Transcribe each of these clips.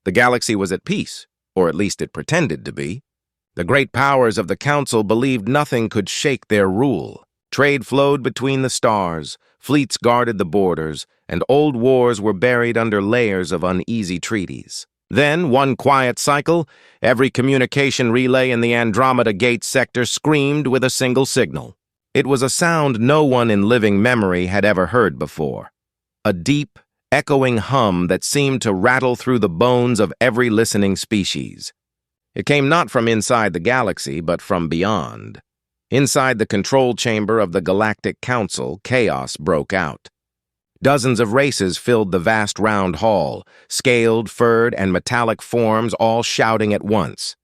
The galaxy was at peace, or at least it pretended to be. The great powers of the Council believed nothing could shake their rule. Trade flowed between the stars, fleets guarded the borders, and old wars were buried under layers of uneasy treaties. Then, one quiet cycle, every communication relay in the Andromeda Gate sector screamed with a single signal. It was a sound no one in living memory had ever heard before. A deep, echoing hum that seemed to rattle through the bones of every listening species. It came not from inside the galaxy, but from beyond. Inside the control chamber of the Galactic Council, chaos broke out. Dozens of races filled the vast round hall, scaled, furred, and metallic forms all shouting at once.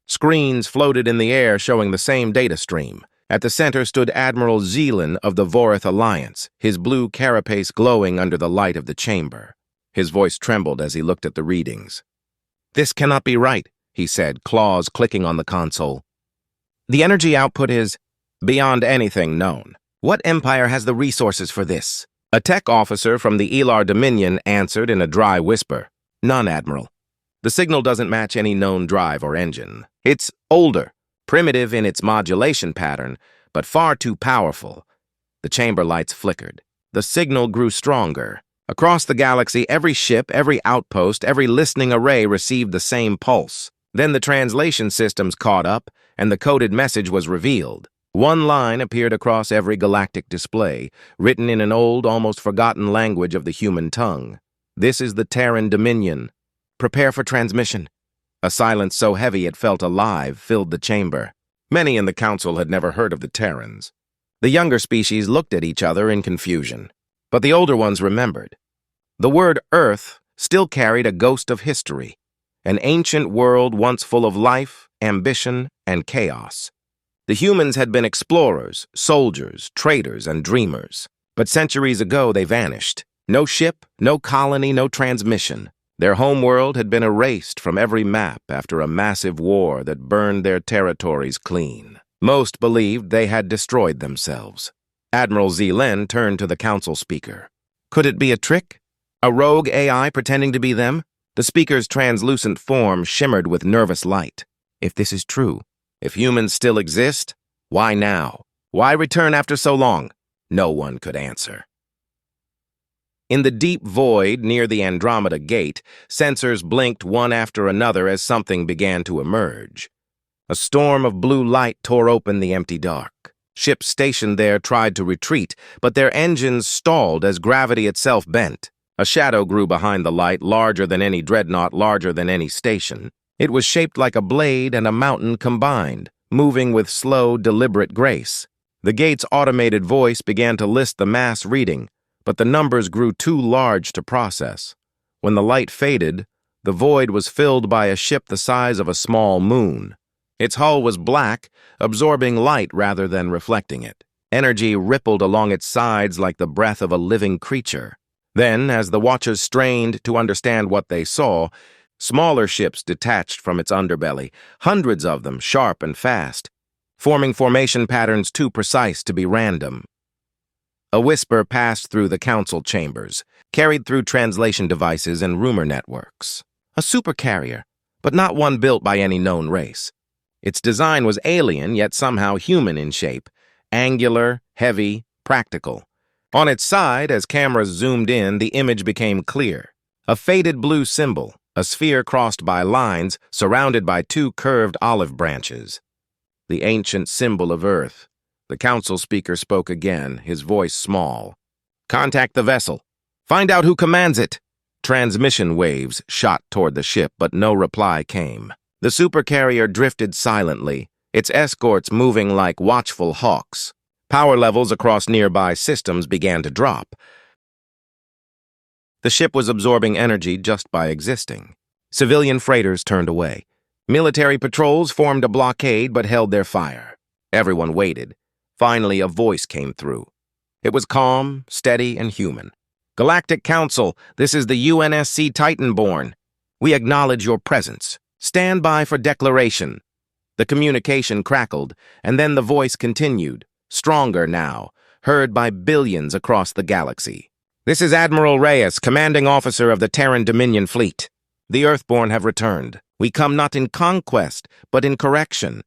Screens floated in the air showing the same data stream. At the center stood Admiral Zeelan of the Vorith Alliance, his blue carapace glowing under the light of the chamber. His voice trembled as he looked at the readings. "This cannot be right," he said, claws clicking on the console. "The energy output is beyond anything known. What empire has the resources for this?" A tech officer from the Elar Dominion answered in a dry whisper. "None, Admiral. The signal doesn't match any known drive or engine. It's older, primitive in its modulation pattern, but far too powerful." The chamber lights flickered. The signal grew stronger. Across the galaxy, every ship, every outpost, every listening array received the same pulse. Then the translation systems caught up, and the coded message was revealed. One line appeared across every galactic display, written in an old, almost forgotten language of the human tongue. "This is the Terran Dominion. Prepare for transmission." A silence so heavy it felt alive filled the chamber. Many in the Council had never heard of the Terrans. The younger species looked at each other in confusion, but the older ones remembered. The word Earth still carried a ghost of history, an ancient world once full of life, ambition, and chaos. The humans had been explorers, soldiers, traders, and dreamers. But centuries ago they vanished. No ship, no colony, no transmission. Their homeworld had been erased from every map after a massive war that burned their territories clean. Most believed they had destroyed themselves. Admiral Zeelan turned to the Council speaker. Could it be a trick? A rogue AI pretending to be them? The speaker's translucent form shimmered with nervous light. If this is true, if humans still exist, why now? Why return after so long? No one could answer. In the deep void near the Andromeda Gate, sensors blinked one after another as something began to emerge. A storm of blue light tore open the empty dark. Ships stationed there tried to retreat, but their engines stalled as gravity itself bent. A shadow grew behind the light, larger than any dreadnought, larger than any station. It was shaped like a blade and a mountain combined, moving with slow, deliberate grace. The gate's automated voice began to list the mass reading, but the numbers grew too large to process. When the light faded, the void was filled by a ship the size of a small moon. Its hull was black, absorbing light rather than reflecting it. Energy rippled along its sides like the breath of a living creature. Then, as the watchers strained to understand what they saw, smaller ships detached from its underbelly, hundreds of them, sharp and fast, forming formation patterns too precise to be random. A whisper passed through the Council chambers, carried through translation devices and rumor networks. A supercarrier, but not one built by any known race. Its design was alien, yet somehow human in shape, angular, heavy, practical. On its side, as cameras zoomed in, the image became clear. A faded blue symbol, a sphere crossed by lines, surrounded by two curved olive branches. The ancient symbol of Earth. The Council speaker spoke again, his voice small. "Contact the vessel. Find out who commands it." Transmission waves shot toward the ship, but no reply came. The supercarrier drifted silently, its escorts moving like watchful hawks. Power levels across nearby systems began to drop. The ship was absorbing energy just by existing. Civilian freighters turned away. Military patrols formed a blockade but held their fire. Everyone waited. Finally, a voice came through. It was calm, steady, and human. "Galactic Council, this is the UNSC Titanborn. We acknowledge your presence. Stand by for declaration." The communication crackled, and then the voice continued, stronger now, heard by billions across the galaxy. "This is Admiral Reyes, commanding officer of the Terran Dominion Fleet. The Earthborn have returned. We come not in conquest, but in correction.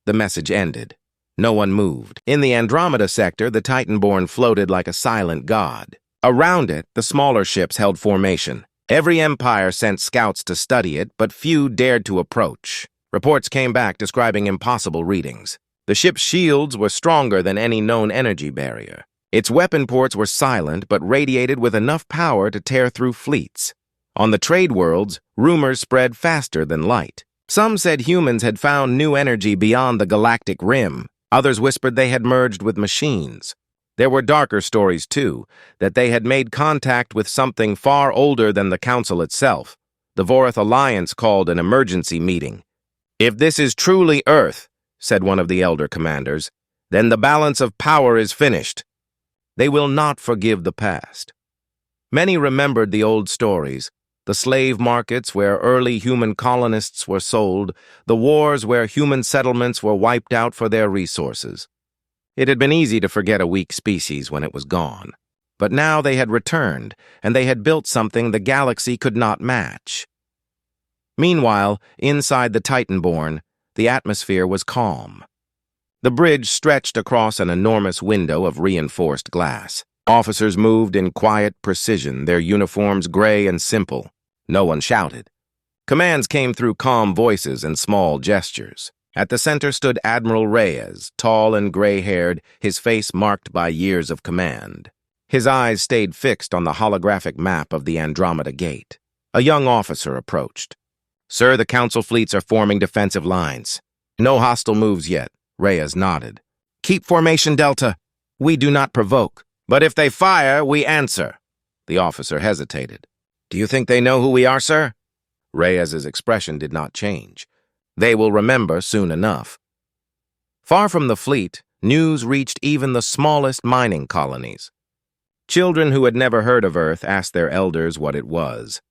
The message ended. No one moved. In the Andromeda sector, the Titanborn floated like a silent god. Around it, the smaller ships held formation. Every empire sent scouts to study it, but few dared to approach. Reports came back describing impossible readings. The ship's shields were stronger than any known energy barrier. Its weapon ports were silent, but radiated with enough power to tear through fleets. On the trade worlds, rumors spread faster than light. Some said humans had found new energy beyond the galactic rim. Others whispered they had merged with machines. There were darker stories, too, that they had made contact with something far older than the Council itself. The Vorath Alliance called an emergency meeting. "If this is truly Earth," said one of the elder commanders, "then the balance of power is finished. They will not forgive the past." Many remembered the old stories, the slave markets where early human colonists were sold, the wars where human settlements were wiped out for their resources. It had been easy to forget a weak species when it was gone. But now they had returned, and they had built something the galaxy could not match. Meanwhile, inside the Titanborn, the atmosphere was calm. The bridge stretched across an enormous window of reinforced glass. Officers moved in quiet precision, their uniforms gray and simple. No one shouted. Commands came through calm voices and small gestures. At the center stood Admiral Reyes, tall and gray-haired, his face marked by years of command. His eyes stayed fixed on the holographic map of the Andromeda Gate. A young officer approached. "Sir, the Council fleets are forming defensive lines. No hostile moves yet." Reyes nodded. "Keep formation, Delta. We do not provoke. But if they fire, we answer." The officer hesitated. "Do you think they know who we are, sir?" Reyes's expression did not change. "They will remember soon enough." Far from the fleet, news reached even the smallest mining colonies. Children who had never heard of Earth asked their elders what it was.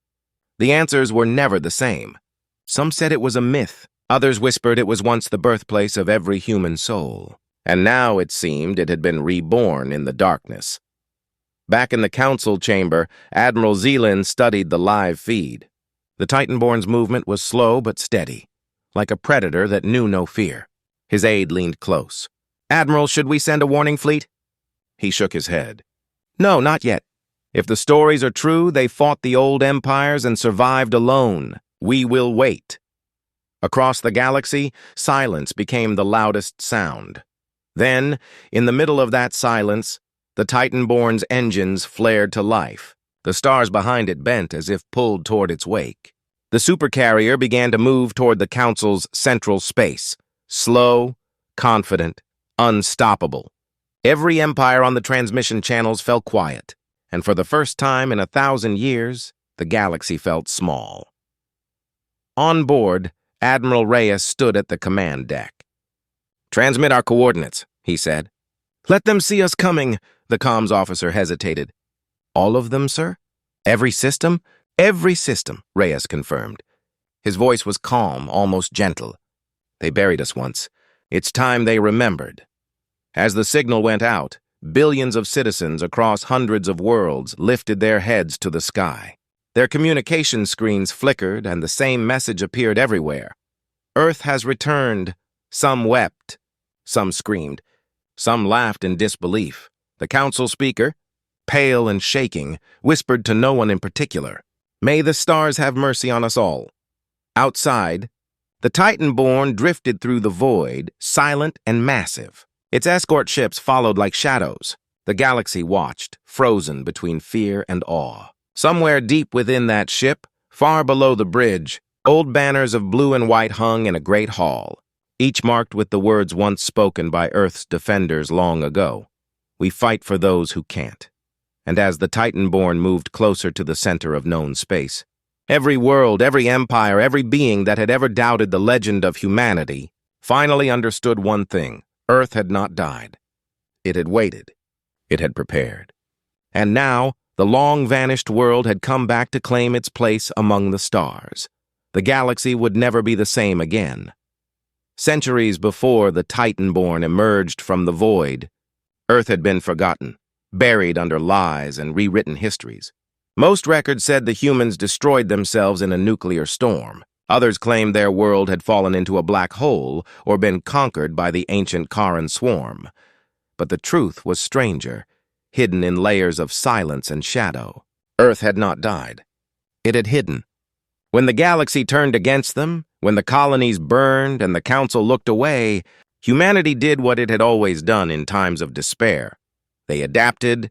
The answers were never the same. Some said it was a myth. Others whispered it was once the birthplace of every human soul. And now, it seemed, it had been reborn in the darkness. Back in the council chamber, Admiral Zeeland studied the live feed. The Titanborn's movement was slow but steady, like a predator that knew no fear. His aide leaned close. "Admiral, should we send a warning fleet?" He shook his head. "No, not yet. If the stories are true, they fought the old empires and survived alone. We will wait." Across the galaxy, silence became the loudest sound. Then, in the middle of that silence, the Titanborn's engines flared to life. The stars behind it bent as if pulled toward its wake. The Supercarrier began to move toward the Council's central space. Slow, confident, unstoppable. Every empire on the transmission channels fell quiet, and for the first time in 1,000 years, the galaxy felt small. On board, Admiral Reyes stood at the command deck. "Transmit our coordinates," he said. "Let them see us coming," the comms officer hesitated. "All of them, sir? Every system?" "Every system," Reyes confirmed. His voice was calm, almost gentle. "They buried us once. It's time they remembered." As the signal went out, billions of citizens across hundreds of worlds lifted their heads to the sky. Their communication screens flickered, and the same message appeared everywhere. "Earth has returned." Some wept. Some screamed. Some laughed in disbelief. The council speaker, pale and shaking, whispered to no one in particular, "May the stars have mercy on us all." Outside, the Titanborn drifted through the void, silent and massive. Its escort ships followed like shadows. The galaxy watched, frozen between fear and awe. Somewhere deep within that ship, far below the bridge, old banners of blue and white hung in a great hall, each marked with the words once spoken by Earth's defenders long ago. "We fight for those who can't." And as the Titanborn moved closer to the center of known space, every world, every empire, every being that had ever doubted the legend of humanity finally understood one thing: Earth had not died. It had waited. It had prepared. And now, the long-vanished world had come back to claim its place among the stars. The galaxy would never be the same again. Centuries before the Titanborn emerged from the void, Earth had been forgotten, buried under lies and rewritten histories. Most records said the humans destroyed themselves in a nuclear storm. Others claimed their world had fallen into a black hole or been conquered by the ancient Charon swarm. But the truth was stranger, hidden in layers of silence and shadow. Earth had not died. It had hidden. When the galaxy turned against them, when the colonies burned and the council looked away, humanity did what it had always done in times of despair. They adapted,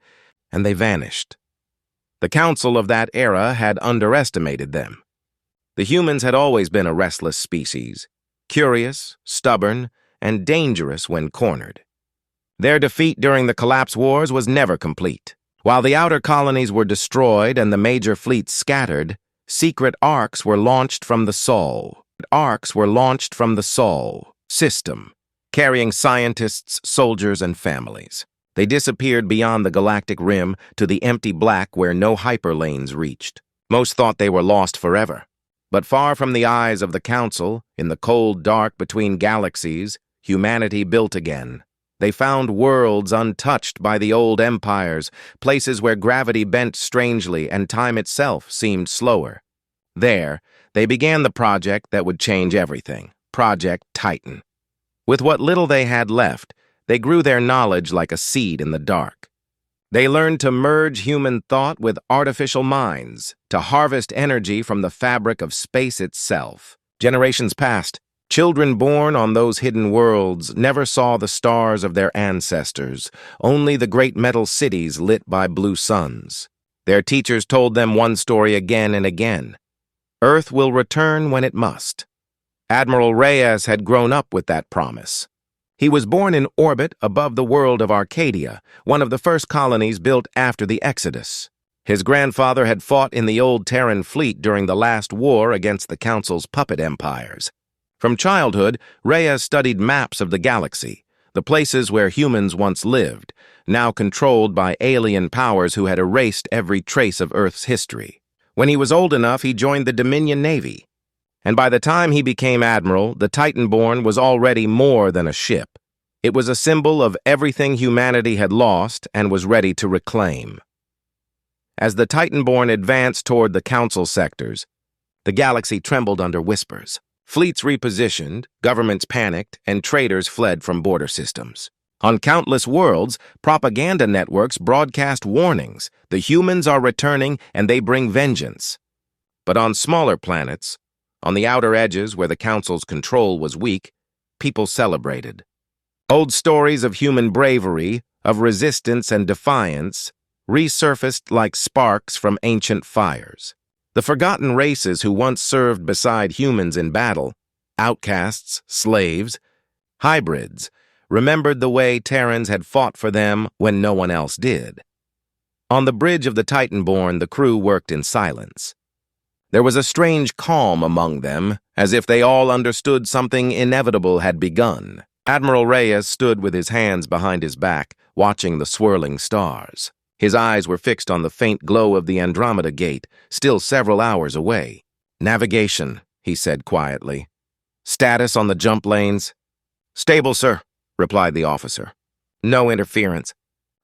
and they vanished. The council of that era had underestimated them. The humans had always been a restless species, curious, stubborn, and dangerous when cornered. Their defeat during the Collapse Wars was never complete. While the outer colonies were destroyed and the major fleets scattered, secret Orcs were launched from the Sol. Orcs were launched from the Sol system, carrying scientists, soldiers, and families. They disappeared beyond the galactic rim to the empty black where no hyperlanes reached. Most thought they were lost forever. But far from the eyes of the Council, in the cold dark between galaxies, humanity built again. They found worlds untouched by the old empires, places where gravity bent strangely and time itself seemed slower. There, they began the project that would change everything, Project Titan. With what little they had left, they grew their knowledge like a seed in the dark. They learned to merge human thought with artificial minds, to harvest energy from the fabric of space itself. Generations passed. Children born on those hidden worlds never saw the stars of their ancestors, only the great metal cities lit by blue suns. Their teachers told them one story again and again. Earth will return when it must. Admiral Reyes had grown up with that promise. He was born in orbit above the world of Arcadia, one of the first colonies built after the Exodus. His grandfather had fought in the old Terran fleet during the last war against the Council's puppet empires. From childhood, Reyes studied maps of the galaxy, the places where humans once lived, now controlled by alien powers who had erased every trace of Earth's history. When he was old enough, he joined the Dominion Navy. And by the time he became admiral, the Titanborn was already more than a ship. It was a symbol of everything humanity had lost and was ready to reclaim. As the Titanborn advanced toward the Council sectors, the galaxy trembled under whispers. Fleets repositioned, governments panicked, and traders fled from border systems. On countless worlds, propaganda networks broadcast warnings. The humans are returning and they bring vengeance. But on smaller planets, on the outer edges where the Council's control was weak, people celebrated. Old stories of human bravery, of resistance and defiance, resurfaced like sparks from ancient fires. The forgotten races who once served beside humans in battle, outcasts, slaves, hybrids, remembered the way Terrans had fought for them when no one else did. On the bridge of the Titanborn, the crew worked in silence. There was a strange calm among them, as if they all understood something inevitable had begun. Admiral Reyes stood with his hands behind his back, watching the swirling stars. His eyes were fixed on the faint glow of the Andromeda Gate, still several hours away. "Navigation," he said quietly. "Status on the jump lanes?" "Stable, sir," replied the officer. "No interference.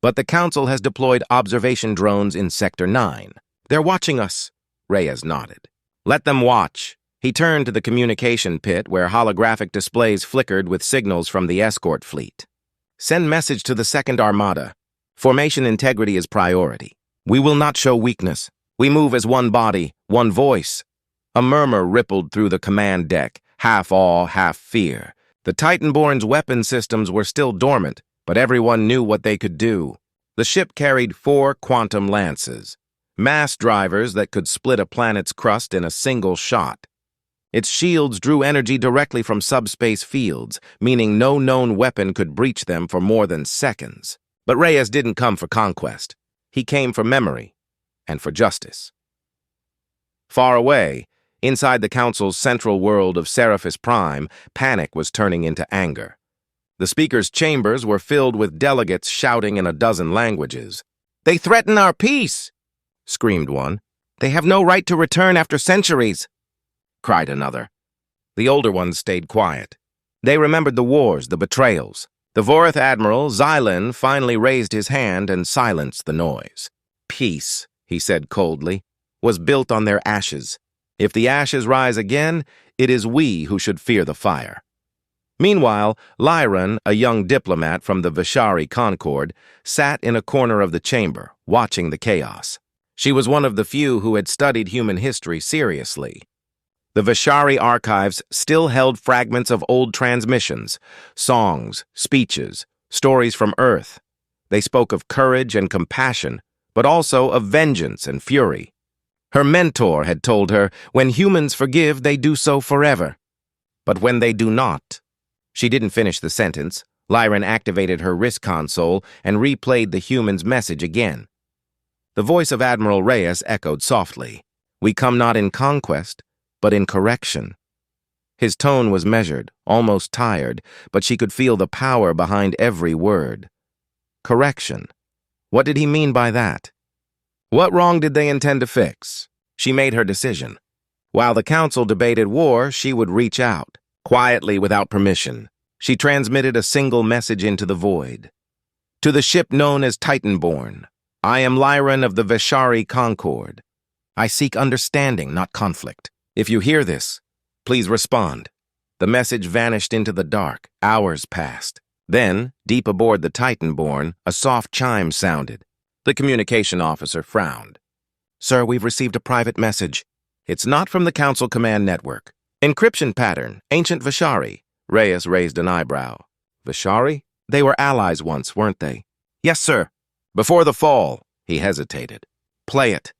But the Council has deployed observation drones in Sector 9. They're watching us." Reyes nodded. "Let them watch." He turned to the communication pit where holographic displays flickered with signals from the escort fleet. "Send message to the Second Armada. Formation integrity is priority. We will not show weakness. We move as one body, one voice." A murmur rippled through the command deck, half awe, half fear. The Titanborn's weapon systems were still dormant, but everyone knew what they could do. The ship carried 4 quantum lances, mass drivers that could split a planet's crust in a single shot. Its shields drew energy directly from subspace fields, meaning no known weapon could breach them for more than seconds. But Reyes didn't come for conquest. He came for memory and for justice. Far away, inside the Council's central world of Seraphis Prime, panic was turning into anger. The speakers' chambers were filled with delegates shouting in a dozen languages. "They threaten our peace!" screamed one. "They have no right to return after centuries!" cried another. The older ones stayed quiet. They remembered the wars, the betrayals. The Vorith Admiral, Xylan, finally raised his hand and silenced the noise. "Peace," he said coldly, was built on their ashes. If the ashes rise again, it is we who should fear the fire. Meanwhile, Lyran, a young diplomat from the Vishari Concord, sat in a corner of the chamber, watching the chaos. She was one of the few who had studied human history seriously. The Vishari archives still held fragments of old transmissions, songs, speeches, stories from Earth. They spoke of courage and compassion, but also of vengeance and fury. Her mentor had told her, when humans forgive, they do so forever. But when they do not... She didn't finish the sentence. Lyran activated her wrist console and replayed the human's message again. The voice of Admiral Reyes echoed softly. We come not in conquest, but in correction. His tone was measured, almost tired, but she could feel the power behind every word. Correction. What did he mean by that? What wrong did they intend to fix? She made her decision. While the council debated war, she would reach out. Quietly, without permission, she transmitted a single message into the void. To the ship known as Titanborn, I am Lyran of the Vishari Concord. I seek understanding, not conflict. If you hear this, please respond. The message vanished into the dark. Hours passed. Then, deep aboard the Titanborn, a soft chime sounded. The communication officer frowned. Sir, we've received a private message. It's not from the Council Command Network. Encryption pattern, ancient Vishari. Reyes raised an eyebrow. Vishari? They were allies once, weren't they? Yes, sir. Before the fall, he hesitated. Play it.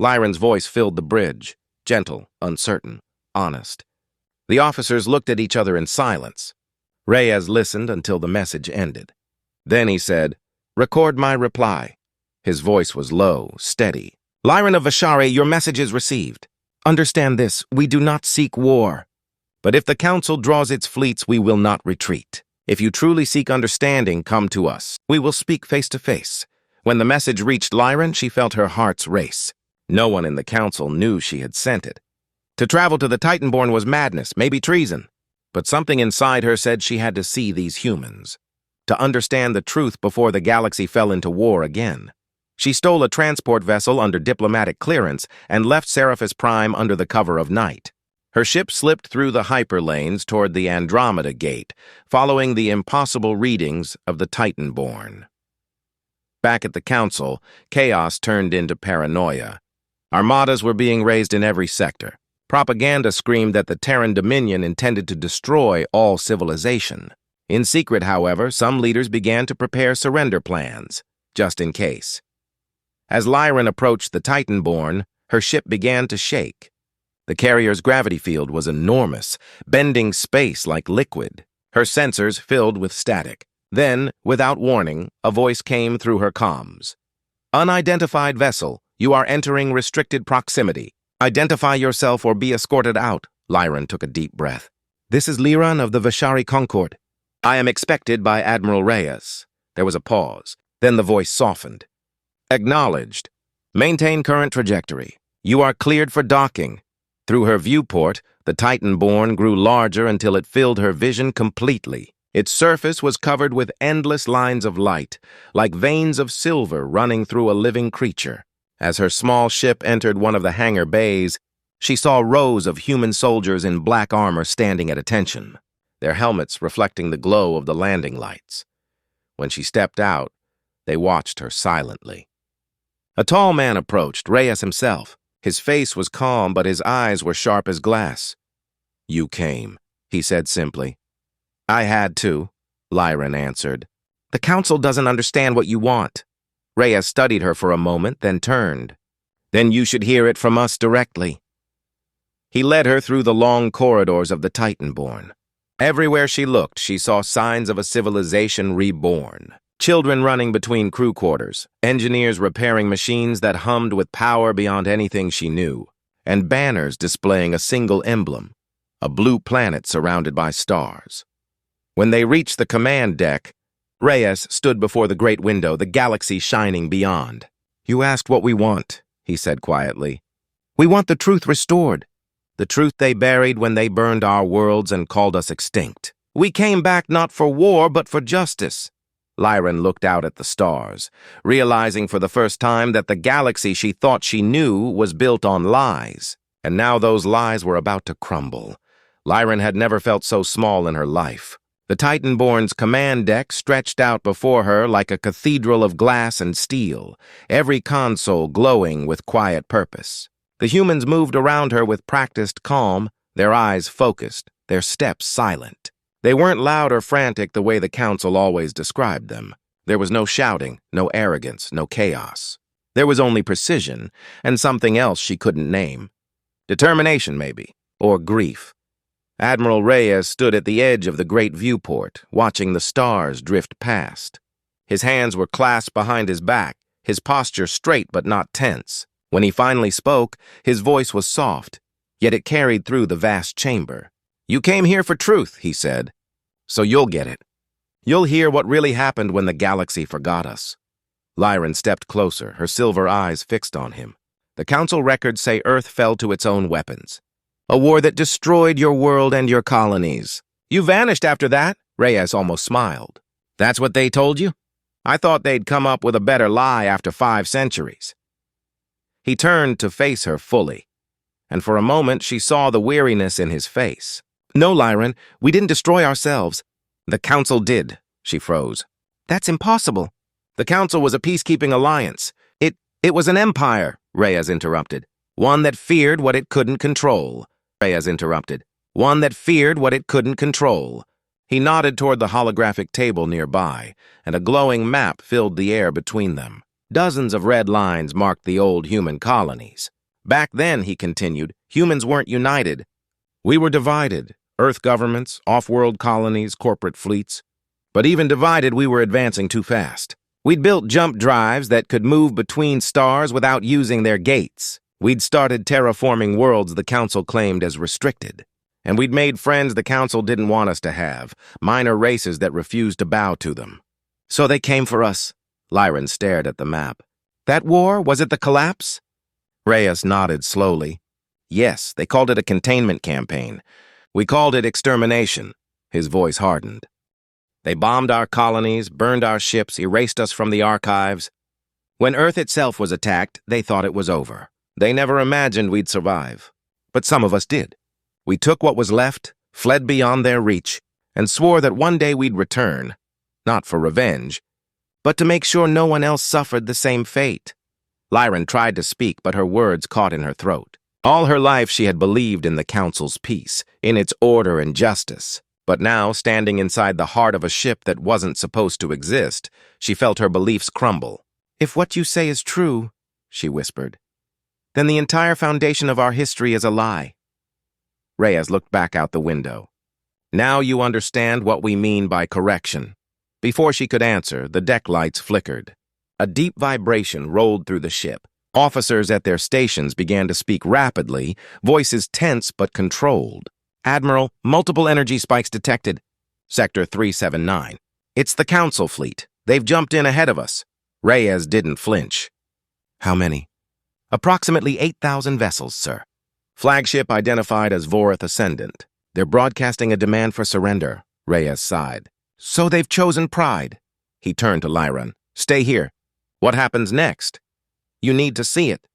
Lyran's voice filled the bridge, gentle, uncertain, honest. The officers looked at each other in silence. Reyes listened until the message ended. Then he said, Record my reply. His voice was low, steady. Lyran of Vishari, your message is received. Understand this, we do not seek war. But if the Council draws its fleets, we will not retreat. If you truly seek understanding, come to us. We will speak face to face. When the message reached Lyran, she felt her heart's race. No one in the Council knew she had sent it. To travel to the Titanborn was madness, maybe treason. But something inside her said she had to see these humans. To understand the truth before the galaxy fell into war again. She stole a transport vessel under diplomatic clearance and left Seraphis Prime under the cover of night. Her ship slipped through the hyperlanes toward the Andromeda Gate, following the impossible readings of the Titanborn. Back at the Council, chaos turned into paranoia. Armadas were being raised in every sector. Propaganda screamed that the Terran Dominion intended to destroy all civilization. In secret, however, some leaders began to prepare surrender plans, just in case. As Lyran approached the Titanborn, her ship began to shake. The carrier's gravity field was enormous, bending space like liquid. Her sensors filled with static. Then, without warning, a voice came through her comms. Unidentified vessel, you are entering restricted proximity. Identify yourself or be escorted out. Lyran took a deep breath. This is Lyran of the Vishari Concord. I am expected by Admiral Reyes. There was a pause. Then the voice softened. Acknowledged. Maintain current trajectory. You are cleared for docking. Through her viewport, the Titanborn grew larger until it filled her vision completely. Its surface was covered with endless lines of light, like veins of silver running through a living creature. As her small ship entered one of the hangar bays, she saw rows of human soldiers in black armor standing at attention, their helmets reflecting the glow of the landing lights. When she stepped out, they watched her silently. A tall man approached, Reyes himself. His face was calm, but his eyes were sharp as glass. You came, he said simply. I had to, Lyran answered. The Council doesn't understand what you want. Reyes studied her for a moment, then turned. Then you should hear it from us directly. He led her through the long corridors of the Titanborn. Everywhere she looked, she saw signs of a civilization reborn. Children running between crew quarters, engineers repairing machines that hummed with power beyond anything she knew, and banners displaying a single emblem, a blue planet surrounded by stars. When they reached the command deck, Reyes stood before the great window, the galaxy shining beyond. You asked what we want, he said quietly. We want the truth restored, the truth they buried when they burned our worlds and called us extinct. We came back not for war, but for justice. Lyran looked out at the stars, realizing for the first time that the galaxy she thought she knew was built on lies, and now those lies were about to crumble. Lyran had never felt so small in her life. The Titanborn's command deck stretched out before her like a cathedral of glass and steel, every console glowing with quiet purpose. The humans moved around her with practiced calm, their eyes focused, their steps silent. They weren't loud or frantic the way the Council always described them. There was no shouting, no arrogance, no chaos. There was only precision, and something else she couldn't name. Determination, maybe, or grief. Admiral Reyes stood at the edge of the great viewport, watching the stars drift past. His hands were clasped behind his back, his posture straight but not tense. When he finally spoke, his voice was soft, yet it carried through the vast chamber. "You came here for truth," he said, "so you'll get it. You'll hear what really happened when the galaxy forgot us." Lyran stepped closer, her silver eyes fixed on him. "The Council records say Earth fell to its own weapons. A war that destroyed your world and your colonies. You vanished after that," Reyes almost smiled. "That's what they told you? I thought they'd come up with a better lie after 5 centuries. He turned to face her fully, and for a moment she saw the weariness in his face. "No, Lyran, we didn't destroy ourselves." "The Council did," she froze. "That's impossible." "The Council was a peacekeeping alliance. It was an empire," Reyes interrupted. "One that feared what it couldn't control." Reyes interrupted. "One that feared what it couldn't control." He nodded toward the holographic table nearby, and a glowing map filled the air between them. Dozens of red lines marked the old human colonies. "Back then," he continued, "humans weren't united. We were divided. Earth governments, off-world colonies, corporate fleets. But even divided, we were advancing too fast. We'd built jump drives that could move between stars without using their gates. We'd started terraforming worlds the Council claimed as restricted. And we'd made friends the Council didn't want us to have, minor races that refused to bow to them. So they came for us." Lyran stared at the map. "That war, was it the collapse?" Reyes nodded slowly. "Yes, they called it a containment campaign. We called it extermination." His voice hardened. "They bombed our colonies, burned our ships, erased us from the archives. When Earth itself was attacked, they thought it was over. They never imagined we'd survive. But some of us did. We took what was left, fled beyond their reach, and swore that one day we'd return, not for revenge, but to make sure no one else suffered the same fate." Lyran tried to speak, but her words caught in her throat. All her life she had believed in the Council's peace, in its order and justice. But now, standing inside the heart of a ship that wasn't supposed to exist, she felt her beliefs crumble. "If what you say is true," she whispered, "then the entire foundation of our history is a lie." Reyes looked back out the window. "Now you understand what we mean by correction." Before she could answer, the deck lights flickered. A deep vibration rolled through the ship. Officers at their stations began to speak rapidly, voices tense but controlled. "Admiral, multiple energy spikes detected. Sector 379. It's the Council fleet. They've jumped in ahead of us." Reyes didn't flinch. "How many?" "Approximately 8,000 vessels, sir. Flagship identified as Vorath Ascendant. They're broadcasting a demand for surrender," Reyes sighed. "So they've chosen pride." He turned to Lyran. "Stay here. What happens next?" "You need to see it."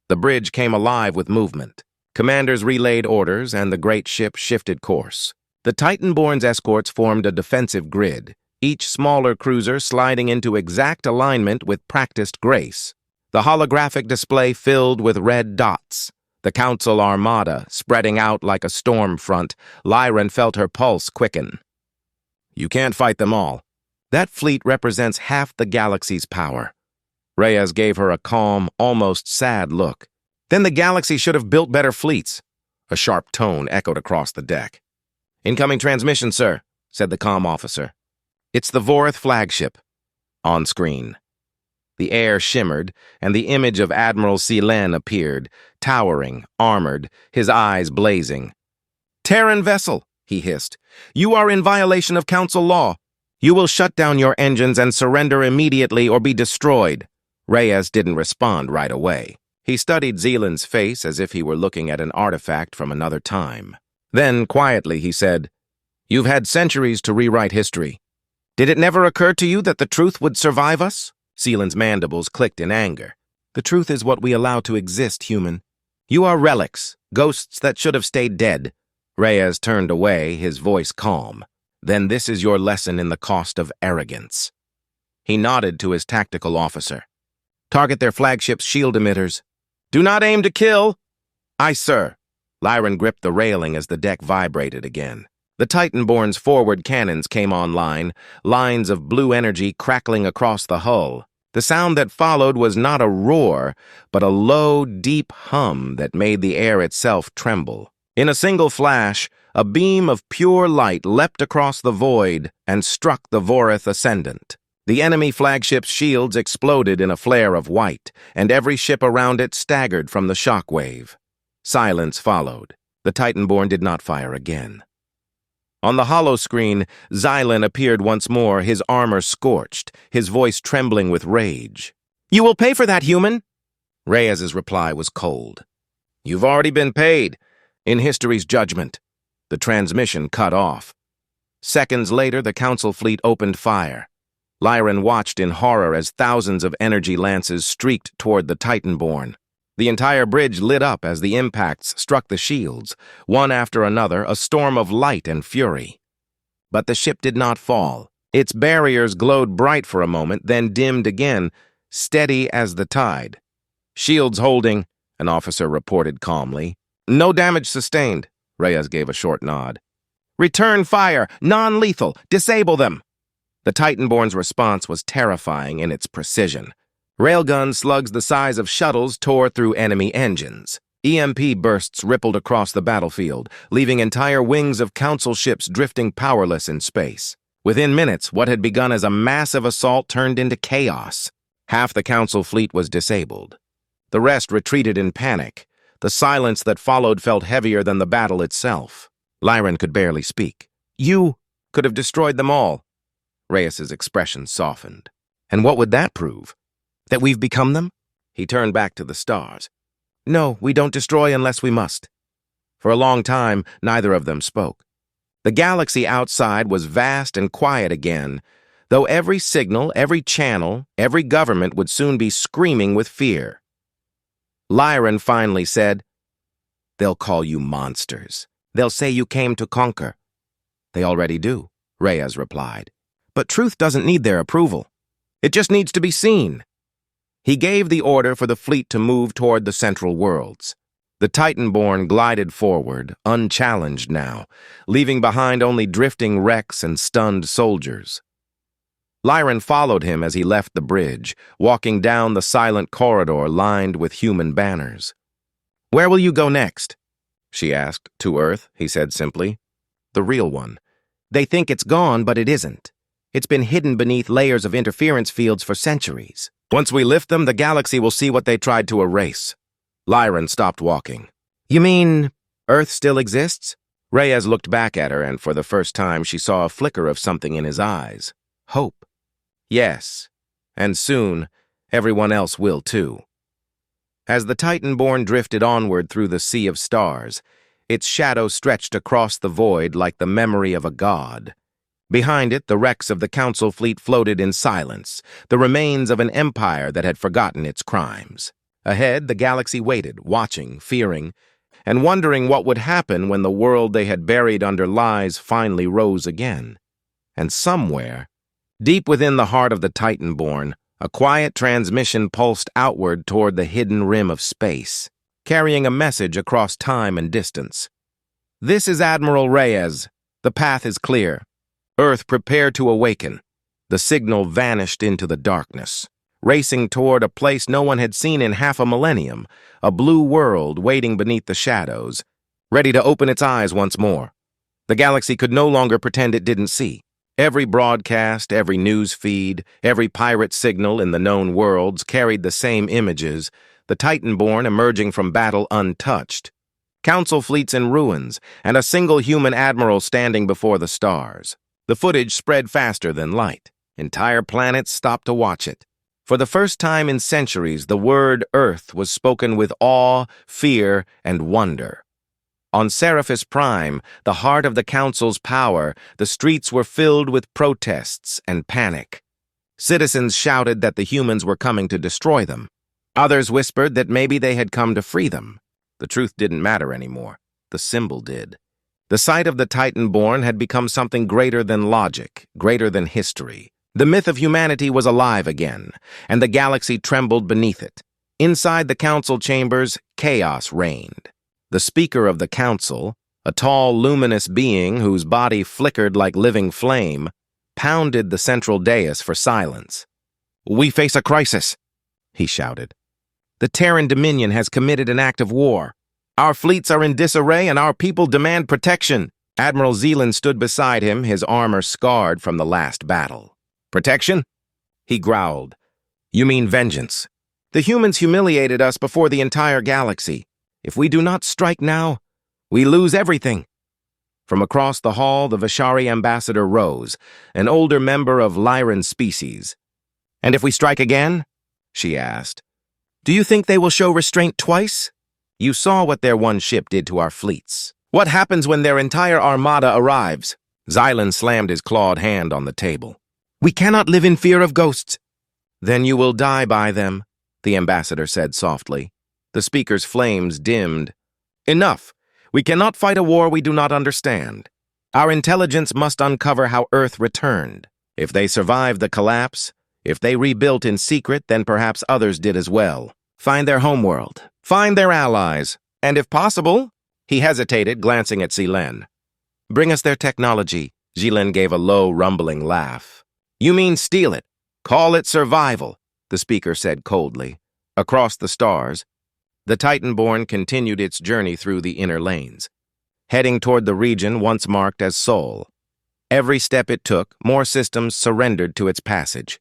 The bridge came alive with movement. Commanders relayed orders, and the great ship shifted course. The Titanborn's escorts formed a defensive grid, each smaller cruiser sliding into exact alignment with practiced grace. The holographic display filled with red dots. The Council armada spreading out like a storm front. Lyran felt her pulse quicken. "You can't fight them all. That fleet represents half the galaxy's power." Reyes gave her a calm, almost sad look. "Then the galaxy should have built better fleets." A sharp tone echoed across the deck. "Incoming transmission, sir," said the comm officer. "It's the Vorath flagship." On screen. The air shimmered, and the image of Admiral Seelen appeared, towering, armored, his eyes blazing. "Terran vessel," he hissed. "You are in violation of Council law. You will shut down your engines and surrender immediately or be destroyed." Reyes didn't respond right away. He studied Zealand's face as if he were looking at an artifact from another time. Then, quietly, he said, "You've had centuries to rewrite history. Did it never occur to you that the truth would survive us? Seelan's mandibles clicked in anger. The truth is what we allow to exist, human. You are relics, ghosts that should have stayed dead. Reyes turned away, his voice calm. Then this is your lesson in the cost of arrogance. He nodded to his tactical officer. Target their flagship's shield emitters. Do not aim to kill. Aye, sir. Lyran gripped the railing as the deck vibrated again. The Titanborn's forward cannons came online, lines of blue energy crackling across the hull. The sound that followed was not a roar, but a low, deep hum that made the air itself tremble. In a single flash, a beam of pure light leapt across the void and struck the Vorith Ascendant. The enemy flagship's shields exploded in a flare of white, and every ship around it staggered from the shockwave. Silence followed. The Titanborn did not fire again. On the holoscreen, Xylan appeared once more, his armor scorched, his voice trembling with rage. You will pay for that, human! Reyes's reply was cold. You've already been paid. In history's judgment. The transmission cut off. Seconds later, the Council fleet opened fire. Lyran watched in horror as thousands of energy lances streaked toward the Titanborn. The entire bridge lit up as the impacts struck the shields, one after another, a storm of light and fury. But the ship did not fall. Its barriers glowed bright for a moment, then dimmed again, steady as the tide. Shields holding, an officer reported calmly. No damage sustained, Reyes gave a short nod. Return fire, non-lethal, disable them. The Titanborn's response was terrifying in its precision. Railgun slugs the size of shuttles tore through enemy engines. EMP bursts rippled across the battlefield, leaving entire wings of Council ships drifting powerless in space. Within minutes, what had begun as a massive assault turned into chaos. Half the Council fleet was disabled. The rest retreated in panic. The silence that followed felt heavier than the battle itself. Lyran could barely speak. You could have destroyed them all. Reyes's expression softened. And what would that prove? That we've become them? He turned back to the stars. No, we don't destroy unless we must. For a long time, neither of them spoke. The galaxy outside was vast and quiet again, though every signal, every channel, every government would soon be screaming with fear. Lyran finally said, They'll call you monsters. They'll say you came to conquer. They already do, Reyes replied. But truth doesn't need their approval. It just needs to be seen. He gave the order for the fleet to move toward the central worlds. The Titanborn glided forward, unchallenged now, leaving behind only drifting wrecks and stunned soldiers. Lyran followed him as he left the bridge, walking down the silent corridor lined with human banners. Where will you go next? She asked. To Earth, he said simply. The real one. They think it's gone, but it isn't. It's been hidden beneath layers of interference fields for centuries. Once we lift them, the galaxy will see what they tried to erase. Lyran stopped walking. You mean Earth still exists? Reyes looked back at her, and for the first time she saw a flicker of something in his eyes. Hope. Yes, and soon everyone else will too. As the Titanborn drifted onward through the sea of stars, its shadow stretched across the void like the memory of a god. Behind it, the wrecks of the Council fleet floated in silence, the remains of an empire that had forgotten its crimes. Ahead, the galaxy waited, watching, fearing, and wondering what would happen when the world they had buried under lies finally rose again. And somewhere, deep within the heart of the Titanborn, a quiet transmission pulsed outward toward the hidden rim of space, carrying a message across time and distance. This is Admiral Reyes. The path is clear. Earth, prepare to awaken. The signal vanished into the darkness, racing toward a place no one had seen in half a millennium, a blue world waiting beneath the shadows, ready to open its eyes once more. The galaxy could no longer pretend it didn't see. Every broadcast, every news feed, every pirate signal in the known worlds carried the same images, the Titanborn emerging from battle untouched, Council fleets in ruins, and a single human admiral standing before the stars. The footage spread faster than light. Entire planets stopped to watch it. For the first time in centuries, the word Earth was spoken with awe, fear, and wonder. On Seraphis Prime, the heart of the Council's power, the streets were filled with protests and panic. Citizens shouted that the humans were coming to destroy them. Others whispered that maybe they had come to free them. The truth didn't matter anymore. The symbol did. The sight of the Titanborn had become something greater than logic, greater than history. The myth of humanity was alive again, and the galaxy trembled beneath it. Inside the council chambers, chaos reigned. The speaker of the council, a tall, luminous being whose body flickered like living flame, pounded the central dais for silence. "We face a crisis," he shouted. "The Terran Dominion has committed an act of war. Our fleets are in disarray and our people demand protection." Admiral Zealand stood beside him, his armor scarred from the last battle. "Protection?" he growled. "You mean vengeance. The humans humiliated us before the entire galaxy. If we do not strike now, we lose everything." From across the hall, the Vishari ambassador rose, an older member of Lyran's species. "And if we strike again?" she asked. "Do you think they will show restraint twice? You saw what their one ship did to our fleets. What happens when their entire armada arrives?" Xylan slammed his clawed hand on the table. "We cannot live in fear of ghosts." "Then you will die by them," the ambassador said softly. The speaker's flames dimmed. "Enough. We cannot fight a war we do not understand. Our intelligence must uncover how Earth returned. If they survived the collapse, if they rebuilt in secret, then perhaps others did as well. Find their homeworld. Find their allies. And if possible," he hesitated, glancing at Zilen. "Bring us their technology." Zilen gave a low, rumbling laugh. "You mean steal it. Call it survival," the speaker said coldly. Across the stars, the Titanborn continued its journey through the inner lanes, heading toward the region once marked as Sol. Every step it took, more systems surrendered to its passage.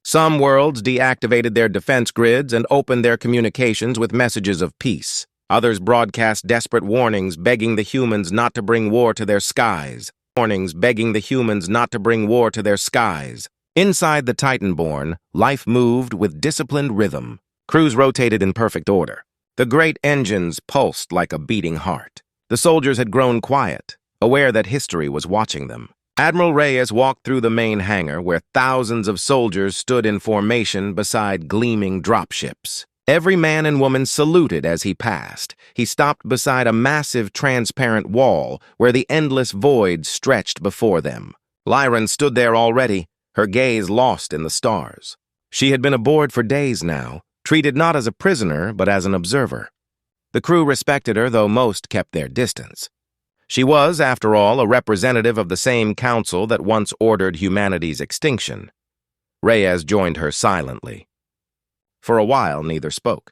Some worlds deactivated their defense grids and opened their communications with messages of peace. Others broadcast desperate warnings begging the humans not to bring war to their skies. Warnings begging the humans not to bring war to their skies. Inside the Titanborn, life moved with disciplined rhythm. Crews rotated in perfect order. The great engines pulsed like a beating heart. The soldiers had grown quiet, aware that history was watching them. Admiral Reyes walked through the main hangar where thousands of soldiers stood in formation beside gleaming dropships. Every man and woman saluted as he passed. He stopped beside a massive transparent wall where the endless void stretched before them. Lyran stood there already, her gaze lost in the stars. She had been aboard for days now, treated not as a prisoner but as an observer. The crew respected her, though most kept their distance. She was, after all, a representative of the same council that once ordered humanity's extinction. Reyes joined her silently. For a while, neither spoke.